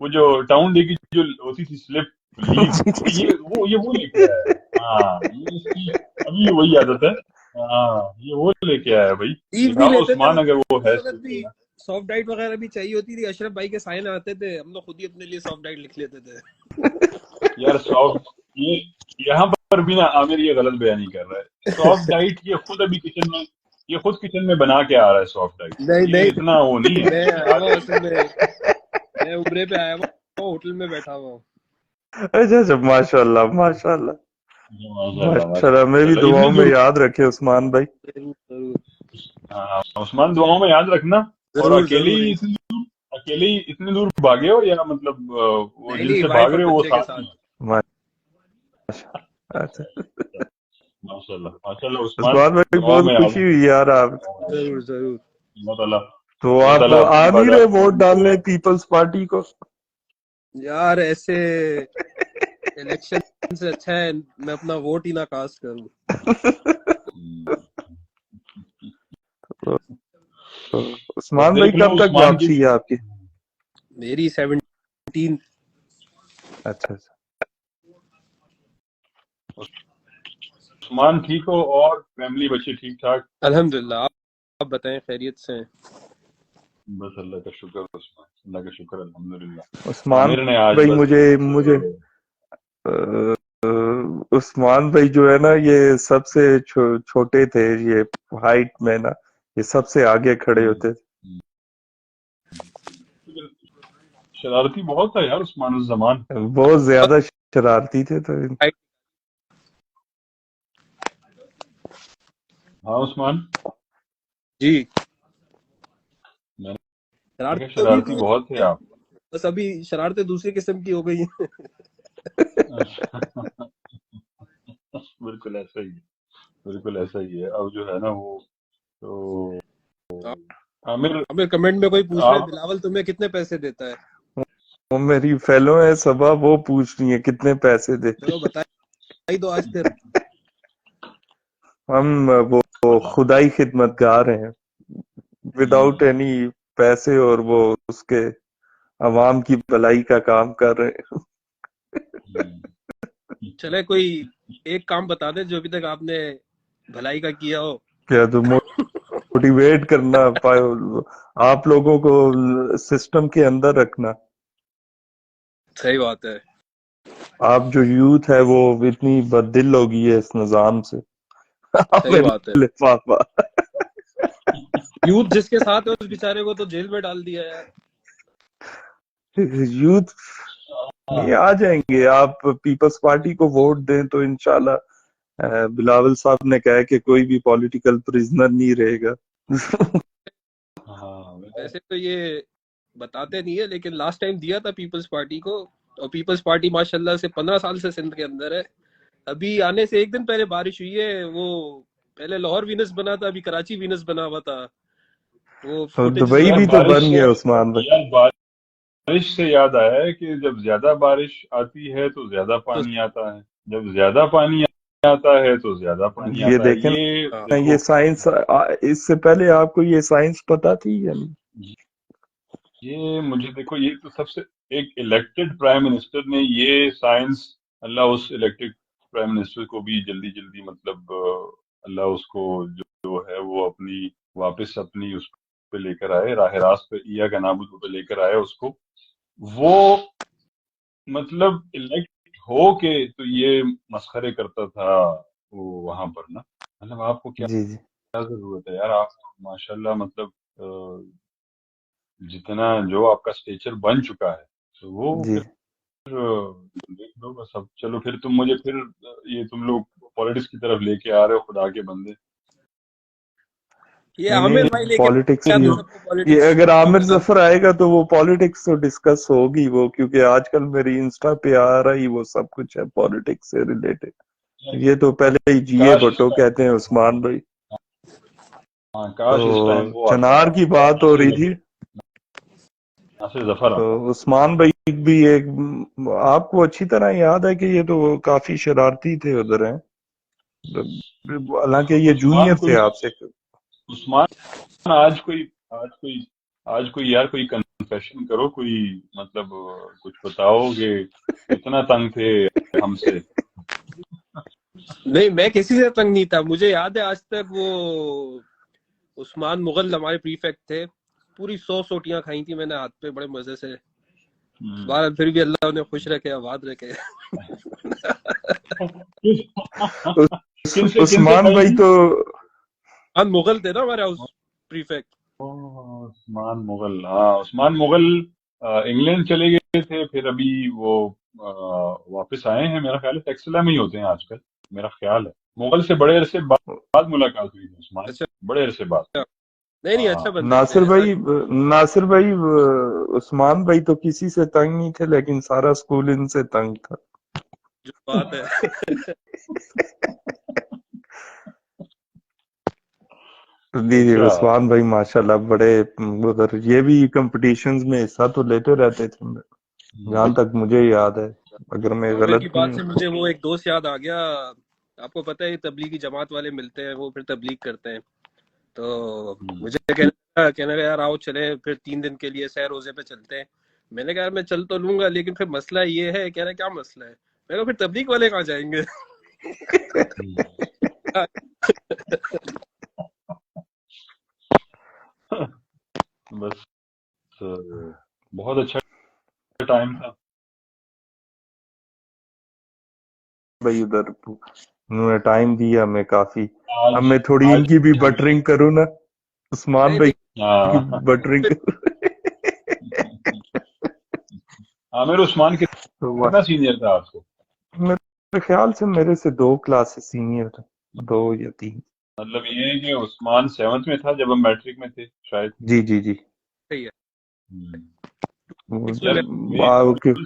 وہ جو ٹاؤن ڈے کی جو ہوتی تھی سلپ لیو، وہ لے کے آیا ہے. ہاں یہ اس کی ابھی وہی عادت ہے. ہاں یہ وہ لے کے آیا ہے بھائی. لیو بھی دکھاؤ لیتے تھے عثمان اگر وہ اس ہے وقت بھی. تو. سافٹ ڈائٹ وغیرہ بھی چاہیے ہوتی تھی، اشرف بھائی کے سائن آتے تھے، ہم لوگ خود ہی اپنے لیے سافٹ ڈائٹ لکھ لیتے تھے. یار سافٹ یہ یہاں پر بھی نا عامر یہ غلط بیان نہیں کر رہا ہے. سافٹ ڈائٹ یہ خود ابھی کچن میں بنا کے آ رہا ہے. سافٹ ڈائٹ نہیں یہ اتنا وہ نہیں ہے میں کہ آیا ہوا آج اصل میں عمرے پہ آیا ہوا، ہوٹل میں بیٹھا ہوا ہوں. اچھا اچھا، ماشاء اللہ ماشاء اللہ ماشاء اللہ ماشاء ماشاء اللہ. اللہ میں بھی ماشاء اللہ. اتنی دعاؤں میں دور یاد رکھے عثمان بھائی. ضرور ضرور ہاں، عثمان دعاؤں میں یاد رکھنا. اور ضرور اکیلے ضرور. ہی اتنی دور بھاگے ہو، یا مطلب وہ نہیں جن نہیں، سے بھاگ وائف اور رہے ہو وہ بچے کے ساتھ ساتھ. میں ماشاء اچھا. ماشاء اللہ عثمان عثمان بھائی دعاؤں بہت میں یاد خوشی ہوئی یار آپ. ضرور ضرور. اللہ تعالیٰ تو اللہ آپ تعالیٰ آپ کی آ نہیں رہے عبادات ووٹ قبول کرے. ڈالنے پیپلز پارٹی کو؟ یار ایسے الیکشن سے اچھا ہے میں اپنا ووٹ ہی نہ کاسٹ کروں. عثمان بھائی دیکھ لو کب تک عثمان کی. واپسی ہے آپ کی؟ میری 17. اچھا اچھا. عثمان ٹھیک ہو اور فیملی بچے ٹھیک ٹھاک؟ الحمدللہ. آپ بتائیں خیریت سے ہیں؟ بس اللہ کا شکر عثمان، اللہ کا شکر الحمدللہ. عثمان عامر نے آج بھائی بس مجھے عثمان بھائی جو ہے نا یہ سب سے چھوٹے تھے، یہ ہائٹ میں نا یہ سب سے آگے کھڑے ہوتے تھے. شرارتی بہت تھا یار عثمان الزمان. بہت زیادہ شرارتی تھے. تو ہاں عثمان جی میں نے کہا شرارت تو بھی شرارتی تھی، بہت تھے آپ. بس ابھی شرارتیں دوسری قسم کی ہو گئی ہیں. بالکل ایسا ہی ہے، بالکل ایسا ہی ہے. اب جو ہے نا وہ تو عامر ہمیں کمنٹ میں کوئی پوچھ رہے آپ بلاول تمہیں کتنے پیسے دیتا ہے. وہ میری فیلو ہے صبا، وہ پوچھ رہی ہیں کتنے پیسے دے. چلو بتائی دو آج پھر. ہم وہ خدائی خدمت گار ہیں وداؤٹ اینی پیسے، اور وہ اس کے عوام کی بھلائی کا کام کر رہے ہیں. چلے کوئی ایک کام بتا دیں جو ابھی تک آپ نے بھلائی کا کیا ہو. کیا تو موٹیویٹ کرنا، آپ لوگوں کو سسٹم کے اندر رکھنا. صحیح بات ہے. آپ جو یوتھ ہے وہ اتنی بددل ہوگی ہے اس نظام سے. صحیح بات ہے. لفافہ یوتھ جس کے ساتھ ہے اس بیچارے کو تو جیل میں ڈال دیا یار. یوتھ نہیں آ جائیں گے. آپ پیپلز پارٹی کو ووٹ دیں تو انشاءاللہ بلاول صاحب نے کہا کہ کوئی بھی پولیٹیکل پریزنر نہیں رہے گا. ویسے تو یہ بتاتے نہیں ہے لیکن لاسٹ ٹائم دیا تھا پیپلز پارٹی کو، اور پیپلز پارٹی ماشاءاللہ سے 15 سال سے سندھ کے اندر ہے. ابھی آنے سے ایک دن پہلے بارش ہوئی ہے. وہ پہلے لاہور وینس بنا تھا، ابھی کراچی وینس بنا ہوا تھا. وہ فوٹیجز دبئی یار بھی تو بارش بن گیا عثمان بھائی. یار بارش سے یاد آیا ہے کہ جب زیادہ بارش آتی ہے تو زیادہ تو پانی آتا ہے، جب زیادہ پانی آتا ہے تو زیادہ پانی یہ آتا ہے. دیکھیں یہ نا، دیکھو یہ سائنس اس سے پہلے آپ کو یہ سائنس پتا تھی یا نہیں؟ یہ مجھے دیکھو، یہ تو سب سے ایک الیکٹڈ پرائم منسٹر نے یہ سائنس، اللہ اس الیکٹڈ پرائم منسٹر کو بھی جلدی جلدی مطلب اللہ اس کو جو ہے وہ اپنی واپس اپنی اس پہ لے کر آئے، راہ راست پہ، ایا کا نابود پہ لے کر آئے اس کو. وہ مطلب الیکٹ ہو کے تو یہ مسخرے کرتا تھا وہ وہاں پر نا. مطلب آپ کو کیا جی جی ضرورت ہے یار, آپ ماشاءاللہ مطلب جتنا جو آپ کا اسٹیچر بن چکا ہے تو وہ جی. پھر دیکھ لو بس. اب چلو پھر تم مجھے پھر یہ تم لوگ پالیٹکس کی طرف لے کے آ رہے ہو, خدا کے بندے. یہ نہیں عامر نہیں بھائی لے کے پالیٹکس آتے بھی ہیں ہو. سب کو یہ پالیٹکس اگر کا عامر مزہ. ظفر آئے گا تو وہ پالیٹکس تو ڈسکس ہوگی وہ, کیونکہ آج کل میری انسٹا پہ آ رہا ہی وہ سب کچھ ہے پالیٹکس سے ریلیٹڈ. یہ تو پہلے ہی جی اے کاش اس بھٹو ٹائم, کہتے ہیں عثمان بھائی. ہاں تو کاش اس ٹائم وہ آتا چنار کی بات ہو رہی تھی ناصر ظفر تو آتا. عثمان بھائی بھی ایک, آپ کو اچھی طرح یاد ہے کہ یہ تو کافی شرارتی تھے ادھر ہیں, حالانکہ یہ عثمان جونیئر کوئی, تھے آپ سے. عثمان آج کوئی یار کوئی کنفیشن کرو, کوئی مطلب کچھ بتاؤ کہ کتنا تنگ تھے ہم سے. نہیں میں کسی سے تنگ نہیں تھا, مجھے یاد ہے آج تک وہ عثمان مغل ہمارے پریفیکٹ تھے, پوری 100 سوٹیاں کھائی تھی میں نے ہاتھ پہ بڑے مزے سے. بہرحال پھر بھی اللہ انہیں خوش رکھے, آباد رکھے. کن سے عثمان کھائی بھائی تھی؟ تو عثمان مغل تھے نا ہمارے ہاؤس پریفیکٹ. عثمان مغل, ہاں عثمان مغل انگلینڈ چلے گئے تھے, پھر ابھی وہ واپس آئے ہیں, میرا خیال ہے ٹیکسلا میں ہی ہوتے ہیں آج کل, میرا خیال ہے. مغل سے بڑے عرصے بعد ملاقات ہوئی تھی عثمان, اچھا, بڑے عرصے بعد. نہیں ہاں اچھا بندے تھے. ناصر بھائی عثمان بھائی تو کسی سے تنگ نہیں تھے, لیکن سارا اسکول ان سے تنگ تھا. جو بات ہے. جی جی, اچھا عثمان بھائی ماشاءاللہ بڑے ادھر, یہ بھی کمپٹیشنز میں حصہ تو لیتے رہتے تھے جہاں تک مجھے یاد ہے, اگر میں عامر کی غلط بات نہیں سے ہوں. مجھے وہ ایک دوست یاد آ گیا. آپ کو پتہ ہے تبلیغی جماعت والے ملتے ہیں, وہ پھر تبلیغ کرتے ہیں, تو مجھے کہنے لگا یار آؤ چلے پھر 3 دن کے لیے سہ روزے پہ چلتے ہیں. میں نے کہا یار میں چل تو لوں گا, لیکن پھر مسئلہ یہ ہے. کہہ رہا کیا مسئلہ ہے؟ میں کہا پھر تبلیغ والے کہاں جائیں گے؟ بس بہت اچھا ٹائم تھا. بھائی ادھر انہوں نے ٹائم دیا ہمیں کافی. اب آج میں تھوڑی ان آج کی بھی ہم سے بٹرنگ کروں نا, عثمان نہیں بھائی کی ہاں بٹرنگ. عامر عثمان کتنا سینئر تھا آپ کو؟ میرے خیال سے میرے سے 2 کلاسز سینئر, 2 یا 3. مطلب یہ ہے کہ عثمان 7th میں تھا جب ہم میٹرک میں تھے شاید. جی جی جی. صحیح ہے. یار میری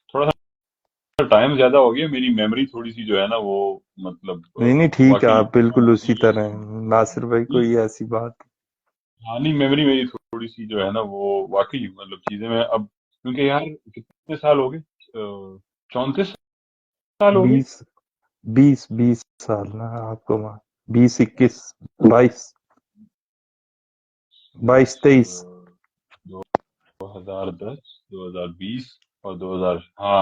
تھوڑا سا ٹائم زیادہ ہو گیا, میری میموری تھوڑی سی جو ہے نا وہ مطلب نہیں ٹھیک ہے, واقعی آپ بالکل اسی طرح ہیں ناصر بھائی, کوئی ایسی بات. ہاں نہیں, میموری میری تھوڑی سی جو ہے نا وہ واقعی مطلب چیزیں میں اب, کیونکہ یار کتنے سال ہو گئے, 34 سال ہو گئے. 20 سال نا آپ کو, 20 21 22 23. 2010 2020 اور 2000, ہاں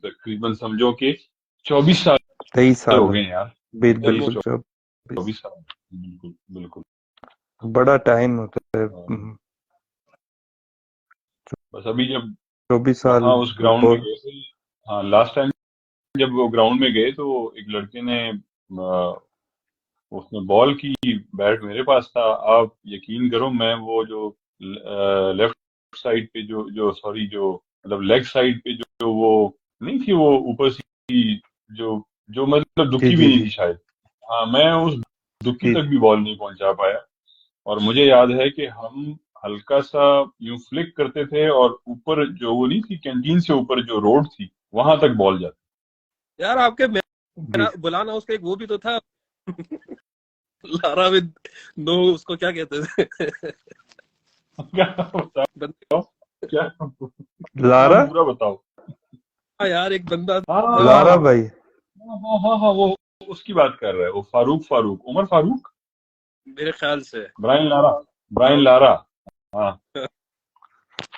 تقریباً سمجھو کہ 24 سال 23 سال ہو گئے ہیں یار. بالکل. 24 سال, بالکل بالکل. بڑا ٹائم ہوتا ہے. بس ابھی جب 24 سال وہاں اس گراؤنڈ میں گئے تھے, ہاں لاسٹ ٹائم جب وہ گراؤنڈ میں گئے تو ایک لڑکے نے اس نے بال کی, بیٹ میرے پاس تھا. آپ یقین کرو میں وہ جو لیفٹ سائڈ پہ جو مطلب لیگ سائڈ پہ جو وہ نہیں تھی, وہ اوپر سی جو مطلب جی دکی بھی جی نہیں جی تھی شاید, ہاں میں اس دکی جی تک بھی بال نہیں پہنچا پایا. اور مجھے یاد ہے کہ ہم ہلکا سا یوں فلک کرتے تھے, اور اوپر جو وہ نہیں تھی کینٹین سے اوپر جو روڈ تھی وہاں تک بال جاتی. یار آپ کے جی. بلانا اس کا ایک وہ بھی تو تھا, لارا ود نو, اس کو کیا کہتے تھے بندے, کیا لارا, پورا بتاؤ. ہاں یار ایک بندہ لارا بھائی, ہاں وہ اس کی بات کر رہا ہے, وہ فاروق عمر فاروق, میرے خیال سے برائن لارا. ہاں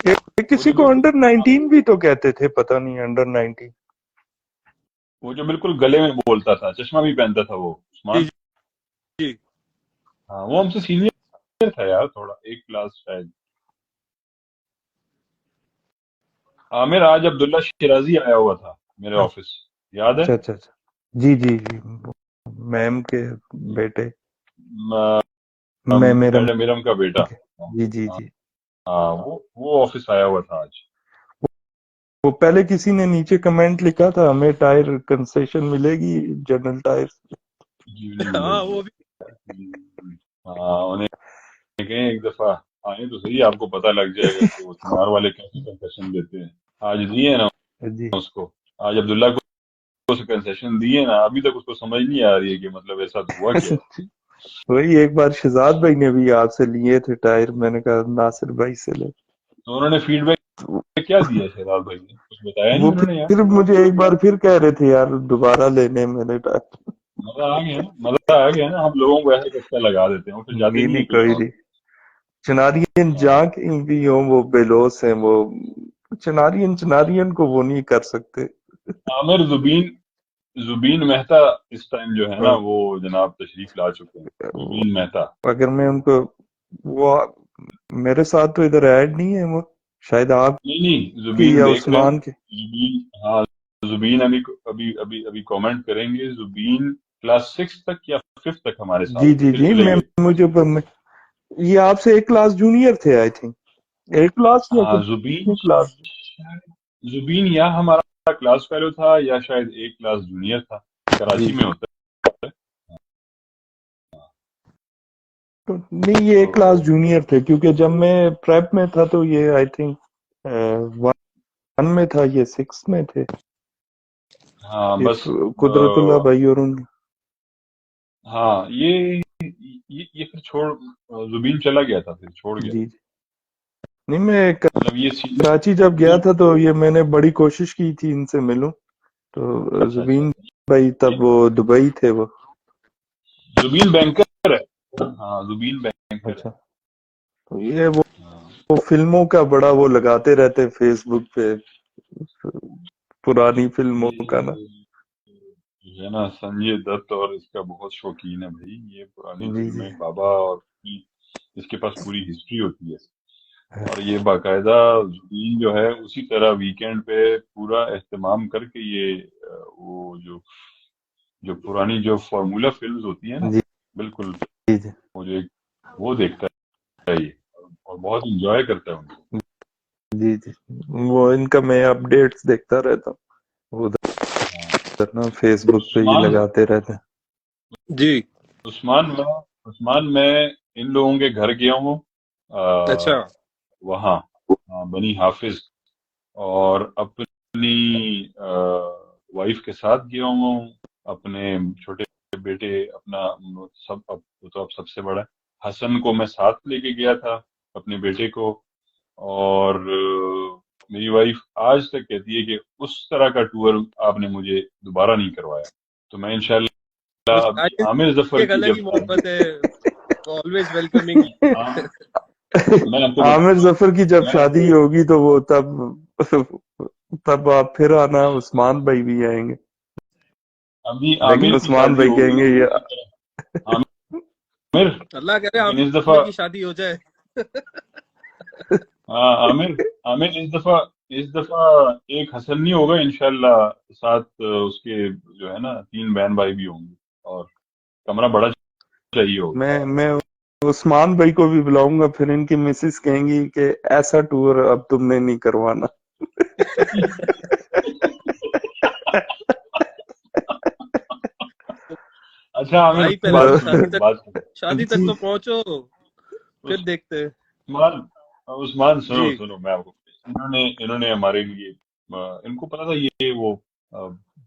وہ کسی جو کو بالکل انڈر 19 بھی تو کہتے تھے, پتہ نہیں انڈر 19. وہ جو بالکل گلے میں بولتا تھا, چشمہ بھی پہنتا تھا وہ عثمان. جی جی. ہاں وہ ہم سے سینئر تھا یار, تھوڑا ایک کلاس شاید. عامر آج عبداللہ شیرازی آیا ہوا تھا میرے آفس، یاد ہے؟ اچھا اچھا اچھا، جی جی جی، میم کے بیٹے، میں میرم میڈم میرم کا بیٹا، کے، جی جی جی۔ ہاں وہ آفس آیا ہوا تھا آج۔ وہ پہلے کسی نے نیچے کمنٹ لکھا تھا ہمیں ٹائر کنسیشن ملے گی جنرل ٹائر۔ جی نہیں ملے ہاں گی، وہ بھی ہاں انہیں کہیں ایک دفعہ آئیں تو صحیح، آپ کو پتہ لگ جائے گا کہ وہ چنار والے کیسے کنسیشن دیتے ہیں۔ آج دیے نا جی اس کو، آج عبداللہ کو کنسیشن دیے نا، ابھی تک اس کو سمجھ نہیں آ رہی ہے کہ مطلب ایسا تو ہوا کیا ہے۔ وہی ایک بار شہزاد بھائی نے بھی آپ سے لیے تھے ٹائر، میں نے کہا ناصر بھائی سے لے۔ تو انہوں نے فیڈ بیک کیا دیا شہزاد بھائی نے؟ کچھ بتایا نہیں وہ انہوں نے یار؟ پھر مجھے ایک بار پھر کہہ رہے تھے یار دوبارہ لینے میرے ٹائر۔ مزہ آ گیا نا، مزہ آ گیا نا، ہم لوگوں کو ایسے کچا لگا دیتے ہیں، وہ پھر جاتے نہیں نہیں نہیں ہیں کہیں کوئی اور۔ نہیں، چنارین ہاں جہاں کہیں بھی ہوں وہ بیلوس ہیں، وہ چنارین کو وہ نہیں کر سکتے۔ عامر زبین مہتا اس ٹائم جو ہے نا وہ جناب تشریف لا چکے ہیں، زبین مہتا۔ اگر میں ان کو، وہ میرے ساتھ تو ادھر ایڈ نہیں ہے، وہ شاید آپ نہیں کی زبین یا دیکھ لیں، عثمان کے۔ زبین، ہاں زبین ابھی کامنٹ کریں گے۔ زبین کلاس 6 تک یا 5 تک ہمارے جی ساتھ تھے، جی پھر جی، چلے میں گئے۔ مجھے یہ آپ سے ایک کلاس جونیئر تھے آئی تھنک، ایک کلاس یا ہاں کتنی کلاس؟ زبین یا ہمارا کلاس فیلو تھا یا شاید ایک کلاس جونیئر تھا، جی کراچی میں جی، ہوتا تو نہیں یہ ایک کلاس تو جونیئر تھے، کیونکہ جب میں پریپ میں تھا تو یہ آئی تھنک 1 میں تھا، یہ 6 میں تھے، ہاں یہ بس قدرت اللہ بھائی اور ان۔ ہاں یہ پھر زبین چلا گیا تھا، پھر چھوڑ گیا جی تھا، جی، نہیں میں مطلب یہ سینئر۔ کراچی جب گیا تھا تو یہ میں نے بڑی کوشش کی تھی ان سے ملوں، تو اچھا اچھا زبین اچھا، بھائی تب وہ دبئی تھے وہ۔ زبین بینکر ہے، ہاں زبین بینکر ہے۔ اچھا، تو یہ ہاں وہ فلموں کا بڑا وہ لگاتے رہتے فیس بک پہ، پرانی فلموں کا نا۔ یہ ہے نا سنجے دت اور اس کا بہت شوقین ہے بھائی، یہ پرانی جی جی فلمیں بابا، اور اس کے پاس پوری ہسٹری ہوتی ہے، اور یہ باقاعدہ زبین جو ہے اسی طرح ویکینڈ پہ پورا اہتمام کر کے یہ وہ جو پرانی جو فارمولا فلمز ہوتی ہیں نا، جی بالکل جی جی وہ جو وہ دیکھتا ہے یہ، اور بہت انجوائے کرتا ہے ان کو۔ جی جی، وہ ان کا میں اپڈیٹس دیکھتا رہتا ہوں ہاں ادھر نا، فیس بک پہ یہ عثمان لگاتے رہتے ہیں۔ جی عثمان میں ان لوگوں کے گھر گیا ہوں، اچھا وہاں بنی حافظ، اور اپنی وائف کے ساتھ گیا ہوں، اپنے چھوٹے بیٹے، اپنا سب، وہ تو اب سب سے بڑا ہے، حسن کو میں ساتھ لے کے گیا تھا، اپنے بیٹے کو، اور میری وائف آج تک کہتی ہے کہ اس طرح کا ٹور آپ نے مجھے دوبارہ نہیں کروایا۔ تو میں انشاءاللہ بس ابھی آئندہ عامر ظفر ایک کی الگ جب ہی شادی، محبت ہے، آلویز ویلکمنگ۔ میں آپ کو عامر ظفر کی جب میں شادی ہوگی تو وہ تب آپ پھر آنا، عثمان بھائی بھی آئیں گے، ابھی لیکن عامر کی عثمان شادی بھائی کہیں ہوگی گے تو یہ اسی طرح عامر، اللہ کرے لیکن اس دفعہ، عامر کی شادی ہو جائے۔ ہاں عامر اس دفعہ ایک حسن نہیں ہوگا انشاءاللہ، ساتھ اس کے جو ہے نا 3 بہن بھائی بھی ہوں گے، اور کمرہ بڑا چاہیے ہوگا۔ میں عثمان بھائی کو بھی بلاؤں گا، پھر ان کی مسز کہیں گی کہ ایسا ٹور اب تم نے نہیں کروانا۔ اچھا عامر بھائی پہلے بات تو سنو، شادی تک جی تو پہنچو، پھر عث- دیکھتے ہیں۔ عثمان جی سنو میں آپ کو، انہوں نے ہمارے لیے، ان کو پتا تھا یہ وہ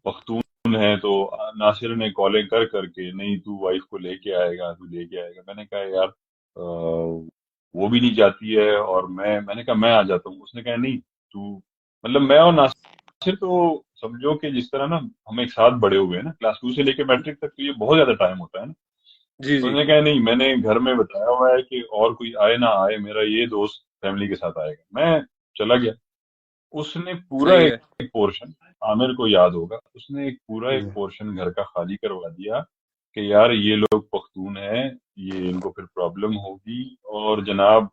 پختون ہے، تو ناصر نے کالیں کر کر کے، نہیں تو وائف کو لے کے آئے گا، تو لے کے آئے گا۔ میں نے کہا یار وہ بھی نہیں جاتی ہے، اور میں نے کہا میں آ جاتا ہوں۔ اس نے کہا نہیں تو، مطلب میں اور ناصر تو سمجھو کہ جس طرح نا ہم ایک ساتھ بڑے ہوئے ہیں نا، کلاس 2 سے لے کے میٹرک تک، تو یہ بہت زیادہ ٹائم ہوتا ہے نا۔ جی تو جی اس نے کہا نہیں، میں نے گھر میں بتایا ہوا ہے کہ اور کوئی آئے نہ آئے، میرا یہ دوست فیملی کے ساتھ آئے گا۔ میں چلا گیا، اس نے پورا صحیح ہے۔ ایک پورشن، عامر کو یاد ہوگا، اس نے ایک پورا ایک پورشن گھر کا خالی کروا دیا کہ یار یہ لوگ پختون ہیں، یہ ان کو پھر پرابلم ہوگی، اور جناب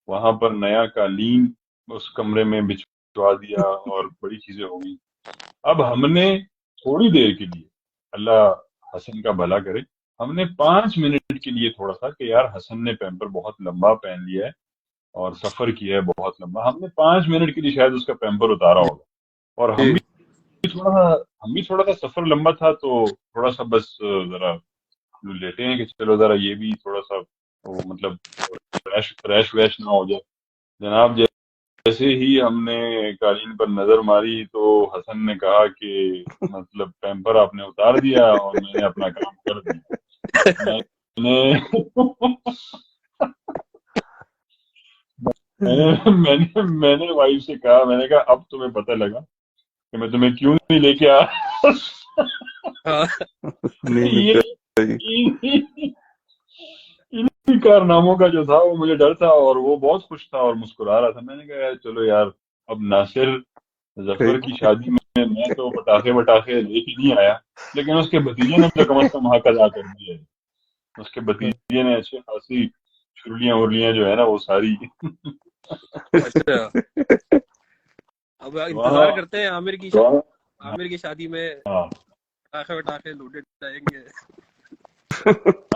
وہاں پر نیا قالین اس کمرے میں بھجوا دیا اور بڑی چیزیں ہو گئی. اب ہم نے تھوڑی دیر کے لیے, اللہ حسن کا بھلا کرے, ہم نے 5 منٹ کے لیے تھوڑا سا کہ یار حسن نے پیمپر بہت لمبا پہن لیا ہے اور سفر کیا ہے بہت لمبا, ہم نے 5 منٹ کے لیے شاید اس کا پیمپر اتارا ہوگا. اور ہم بھی تھوڑا سا سفر لمبا تھا تو تھوڑا سا بس ذرا لیتے ہیں کہ چلو ذرا یہ بھی تھوڑا سا مطلب ریش ویش نہ ہو جائے. جناب جیسے ہی ہم نے قالین پر نظر ماری تو حسن نے کہا کہ مطلب پیمپر آپ نے اتار دیا اور میں نے اپنا کام کر دیا. میں نے وائف سے کہا, میں نے کہا اب تمہیں پتہ لگا کہ میں تمہیں کیوں نہیں لے کے ان کارناموں کا جو تھا وہ مجھے ڈر تھا, اور وہ بہت خوش تھا اور مسکرا رہا تھا. میں نے کہا چلو یار, اب ناصر ظفر کی شادی میں تو پٹاخے لے کے نہیں آیا, لیکن اس کے بھتیجے نے تو کم از کم حق ادا کر دیا ہے. اس کے بھتیجے نے اچھی خاصی چرلیاں ارلیاں جو ہے نا وہ ساری. اچھا, اب انتظار کرتے ہیں عامر کی شادی میں پٹاخے لوٹے جائیں گے.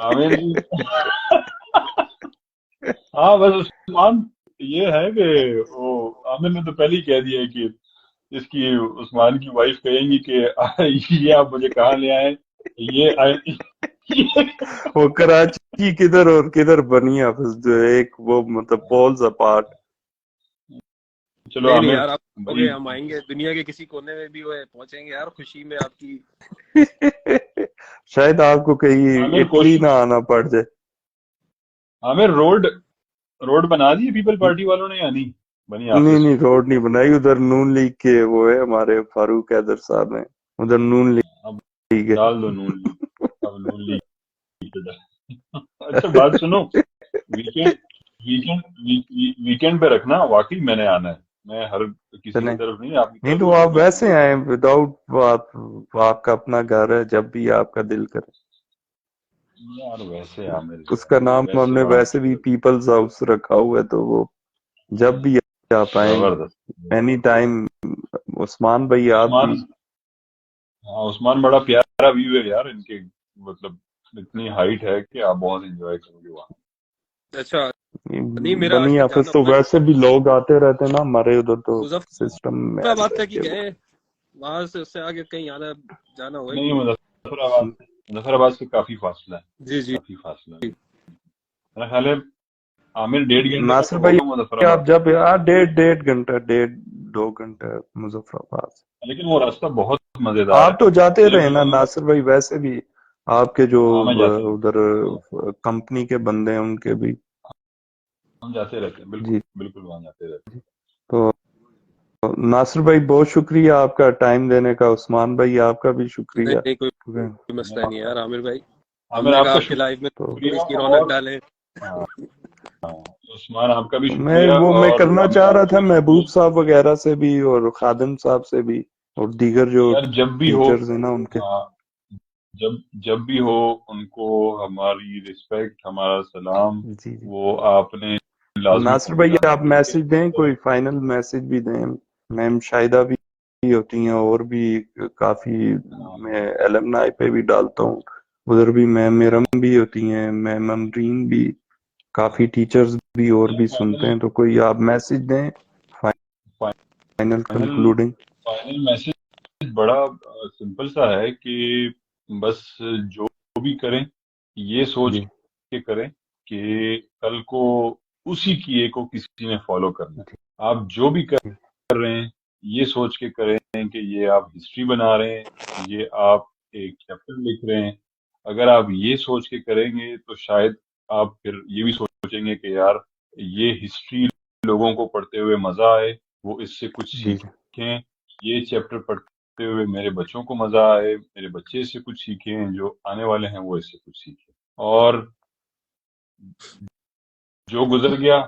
عامر ہاں بس عثمان یہ ہے کہ وہ عامر نے تو پہلے ہی کہہ دیا ہے کہ اس کی عثمان کی وائف کہیں گی کہ یہ آپ مجھے کہاں لے آئے, وہ کراچی کدھر اور کدھر بنی حافظ جو ایک وہ مطلب پولز اپارٹ. چلو نہیں یار, آپ ہم آئیں گے دنیا کے کسی کونے میں بھی پہنچیں گے یار خوشی میں آپ کی. شاید آپ کو کہیں اٹلی نہ آنا پڑ جائے. عامر روڈ بنا دی پیپل پارٹی والوں نے یا نہیں بنی؟ نہیں روڈ نہیں بنائی, ادھر نون لیگ کے وہ ہے ہمارے فاروق حیدر صاحب ہیں, ادھر نون لیگ ڈال دو نون لیگ. اب نون لیگ. اچھا بات سنو, ویکینڈ پہ رکھنا, واقعی میں نے آنا ہے. میں ہر کسی کی طرف نہیں, آپ نہیں تو آپ ویسے آئیں وداؤٹ, آپ کا اپنا گھر ہے, جب بھی آپ کا دل کرے. یار ویسے اس کا نام ہم نے ویسے بھی پیپلز ہاؤس رکھا ہوا ہے, تو وہ جب بھی آپ آئیں اینی ٹائم. عثمان بھائی آپ بھی. ہاں عثمان بڑا پیارا ویو ہے یار ان کے, مطلب اتنی ہائٹ ہے کہ آپ بہت انجوائے کرو گے وہاں. اچھا بنی حافظ تو ویسے بھی لوگ آتے رہتے نا ہمارے ادھر, تو سسٹم میں بات تک ہی گئے وہاں سے, اس سے آگے کہیں آنا جانا ہوا نہیں. مظفر آباد سے کافی فاصلہ ہے. جی کافی فاصلہ ہے میرا خیال ہے. عامر 1.5 گھنٹے ناصر بھائی آپ جب 1.5 گھنٹہ 1.5-2 گھنٹہ مظفر آباد, لیکن وہ راستہ بہت مزیدار ہے. آپ تو جاتے رہے نا ناصر بھائی, ویسے بھی آپ کے جو ادھر کمپنی کے بندے ہیں ان کے بھی ہم جاتے رہتے ہیں. بالکل وہاں جاتے رہتے ہیں. تو ناصر بھائی بہت شکریہ آپ کا ٹائم دینے کا. عثمان بھائی آپ کا بھی شکریہ. کوئی مسئلہ نہیں یار عامر بھائی, ہم عامر نے آپ کہا کا آپ کی لائف میں شکریہ, اس کی رونق ڈالیں. عثمان آپ کا بھی شکریہ. میں کرنا چاہ رہا تھا محبوب صاحب وغیرہ سے بھی اور خادم صاحب سے بھی اور دیگر جو ٹیچرز ہیں نا ان کے, جب بھی ہو ان کو ہماری رسپیکٹ, ہمارا سلام. وہ آپ نے ناصر بھائی آپ میسج دیں, کوئی فائنل میسج بھی دیں. میم شاہدہ بھی ہوتی ہیں اور بھی کافی, میں ایلمنائی پہ بھی ڈالتا ہوں, ادھر بھی میم میرم بھی ہوتی ہیں, میم امرین بھی, کافی ٹیچرز بھی اور بھی سنتے ہیں. تو کوئی آپ میسج دیں فائنل کنکلوڈنگ. فائنل میسج بڑا سمپل سا ہے کہ بس جو بھی کریں یہ سوچ کے کریں کہ کل کو اسی کیے کو کسی نے فالو کرنا. آپ جو بھی کر رہے ہیں یہ سوچ کے کریں کہ یہ آپ ہسٹری بنا رہے ہیں, یہ آپ ایک چیپٹر لکھ رہے ہیں. اگر آپ یہ سوچ کے کریں گے تو شاید آپ پھر یہ بھی سوچیں گے کہ یار یہ ہسٹری لوگوں کو پڑھتے ہوئے مزہ آئے, وہ اس سے کچھ سیکھیں. یہ چیپٹر پڑھتے ہوئے میرے بچوں کو مزہ آئے, میرے بچے اس سے کچھ سیکھیں, جو آنے والے ہیں وہ اس سے کچھ سیکھیں. اور جو گزر گیا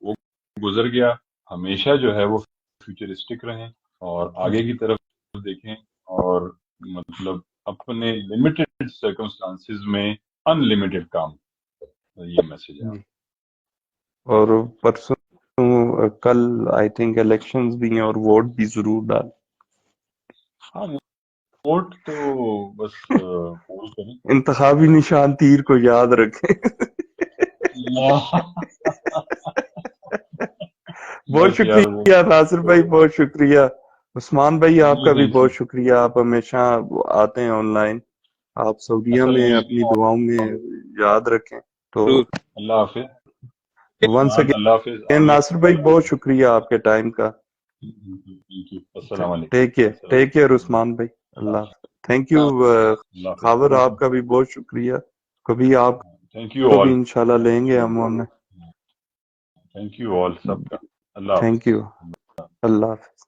وہ گزر گیا. ہمیشہ جو ہے وہ فیوچرسٹک رہیں اور آگے کی طرف دیکھیں, اور مطلب اپنے لمیٹڈ سرکمسٹانسز میں ان لمیٹڈ کام. یہ میسج ہے. اور پرسوں کل آئی تھنک الیکشنز بھی ہیں اور ووٹ بھی ضرور ڈال. ہاں ووٹ تو بس پول کریں. انتخابی نشان تیر کو یاد رکھیں. بہت بس یار وہ شکریہ ناصر بھائی، بہت شکریہ. عثمان بھائی آپ نہیں کا بھی نہیں بہت شکریہ، آپ ہمیشہ آتے ہیں آن لائن. آپ سعودیہ اصل میں میں اپنی دعاؤں میں یاد رکھیں. تو ضرور. اللہ حافظ. ونس اللہ حافظ اگین عامر. ناصر بھائی بہت شکریہ آپ کے ٹائم کا. Thank you. السلام علیکم. ٹیک کیئر، السلام ٹیک کیئر علیکم. عثمان بھائی. اللہ اللہ حافظ. تھینک یو اللہ حافظ. خاور، آپ کا بھی بہت شکریہ. کبھی آپ تھینک یو کو آل. بھی انشاءاللہ لیں گے ہم. تھینک یو آل سب کا. اللہ حافظ. Thank you. اللہ حافظ.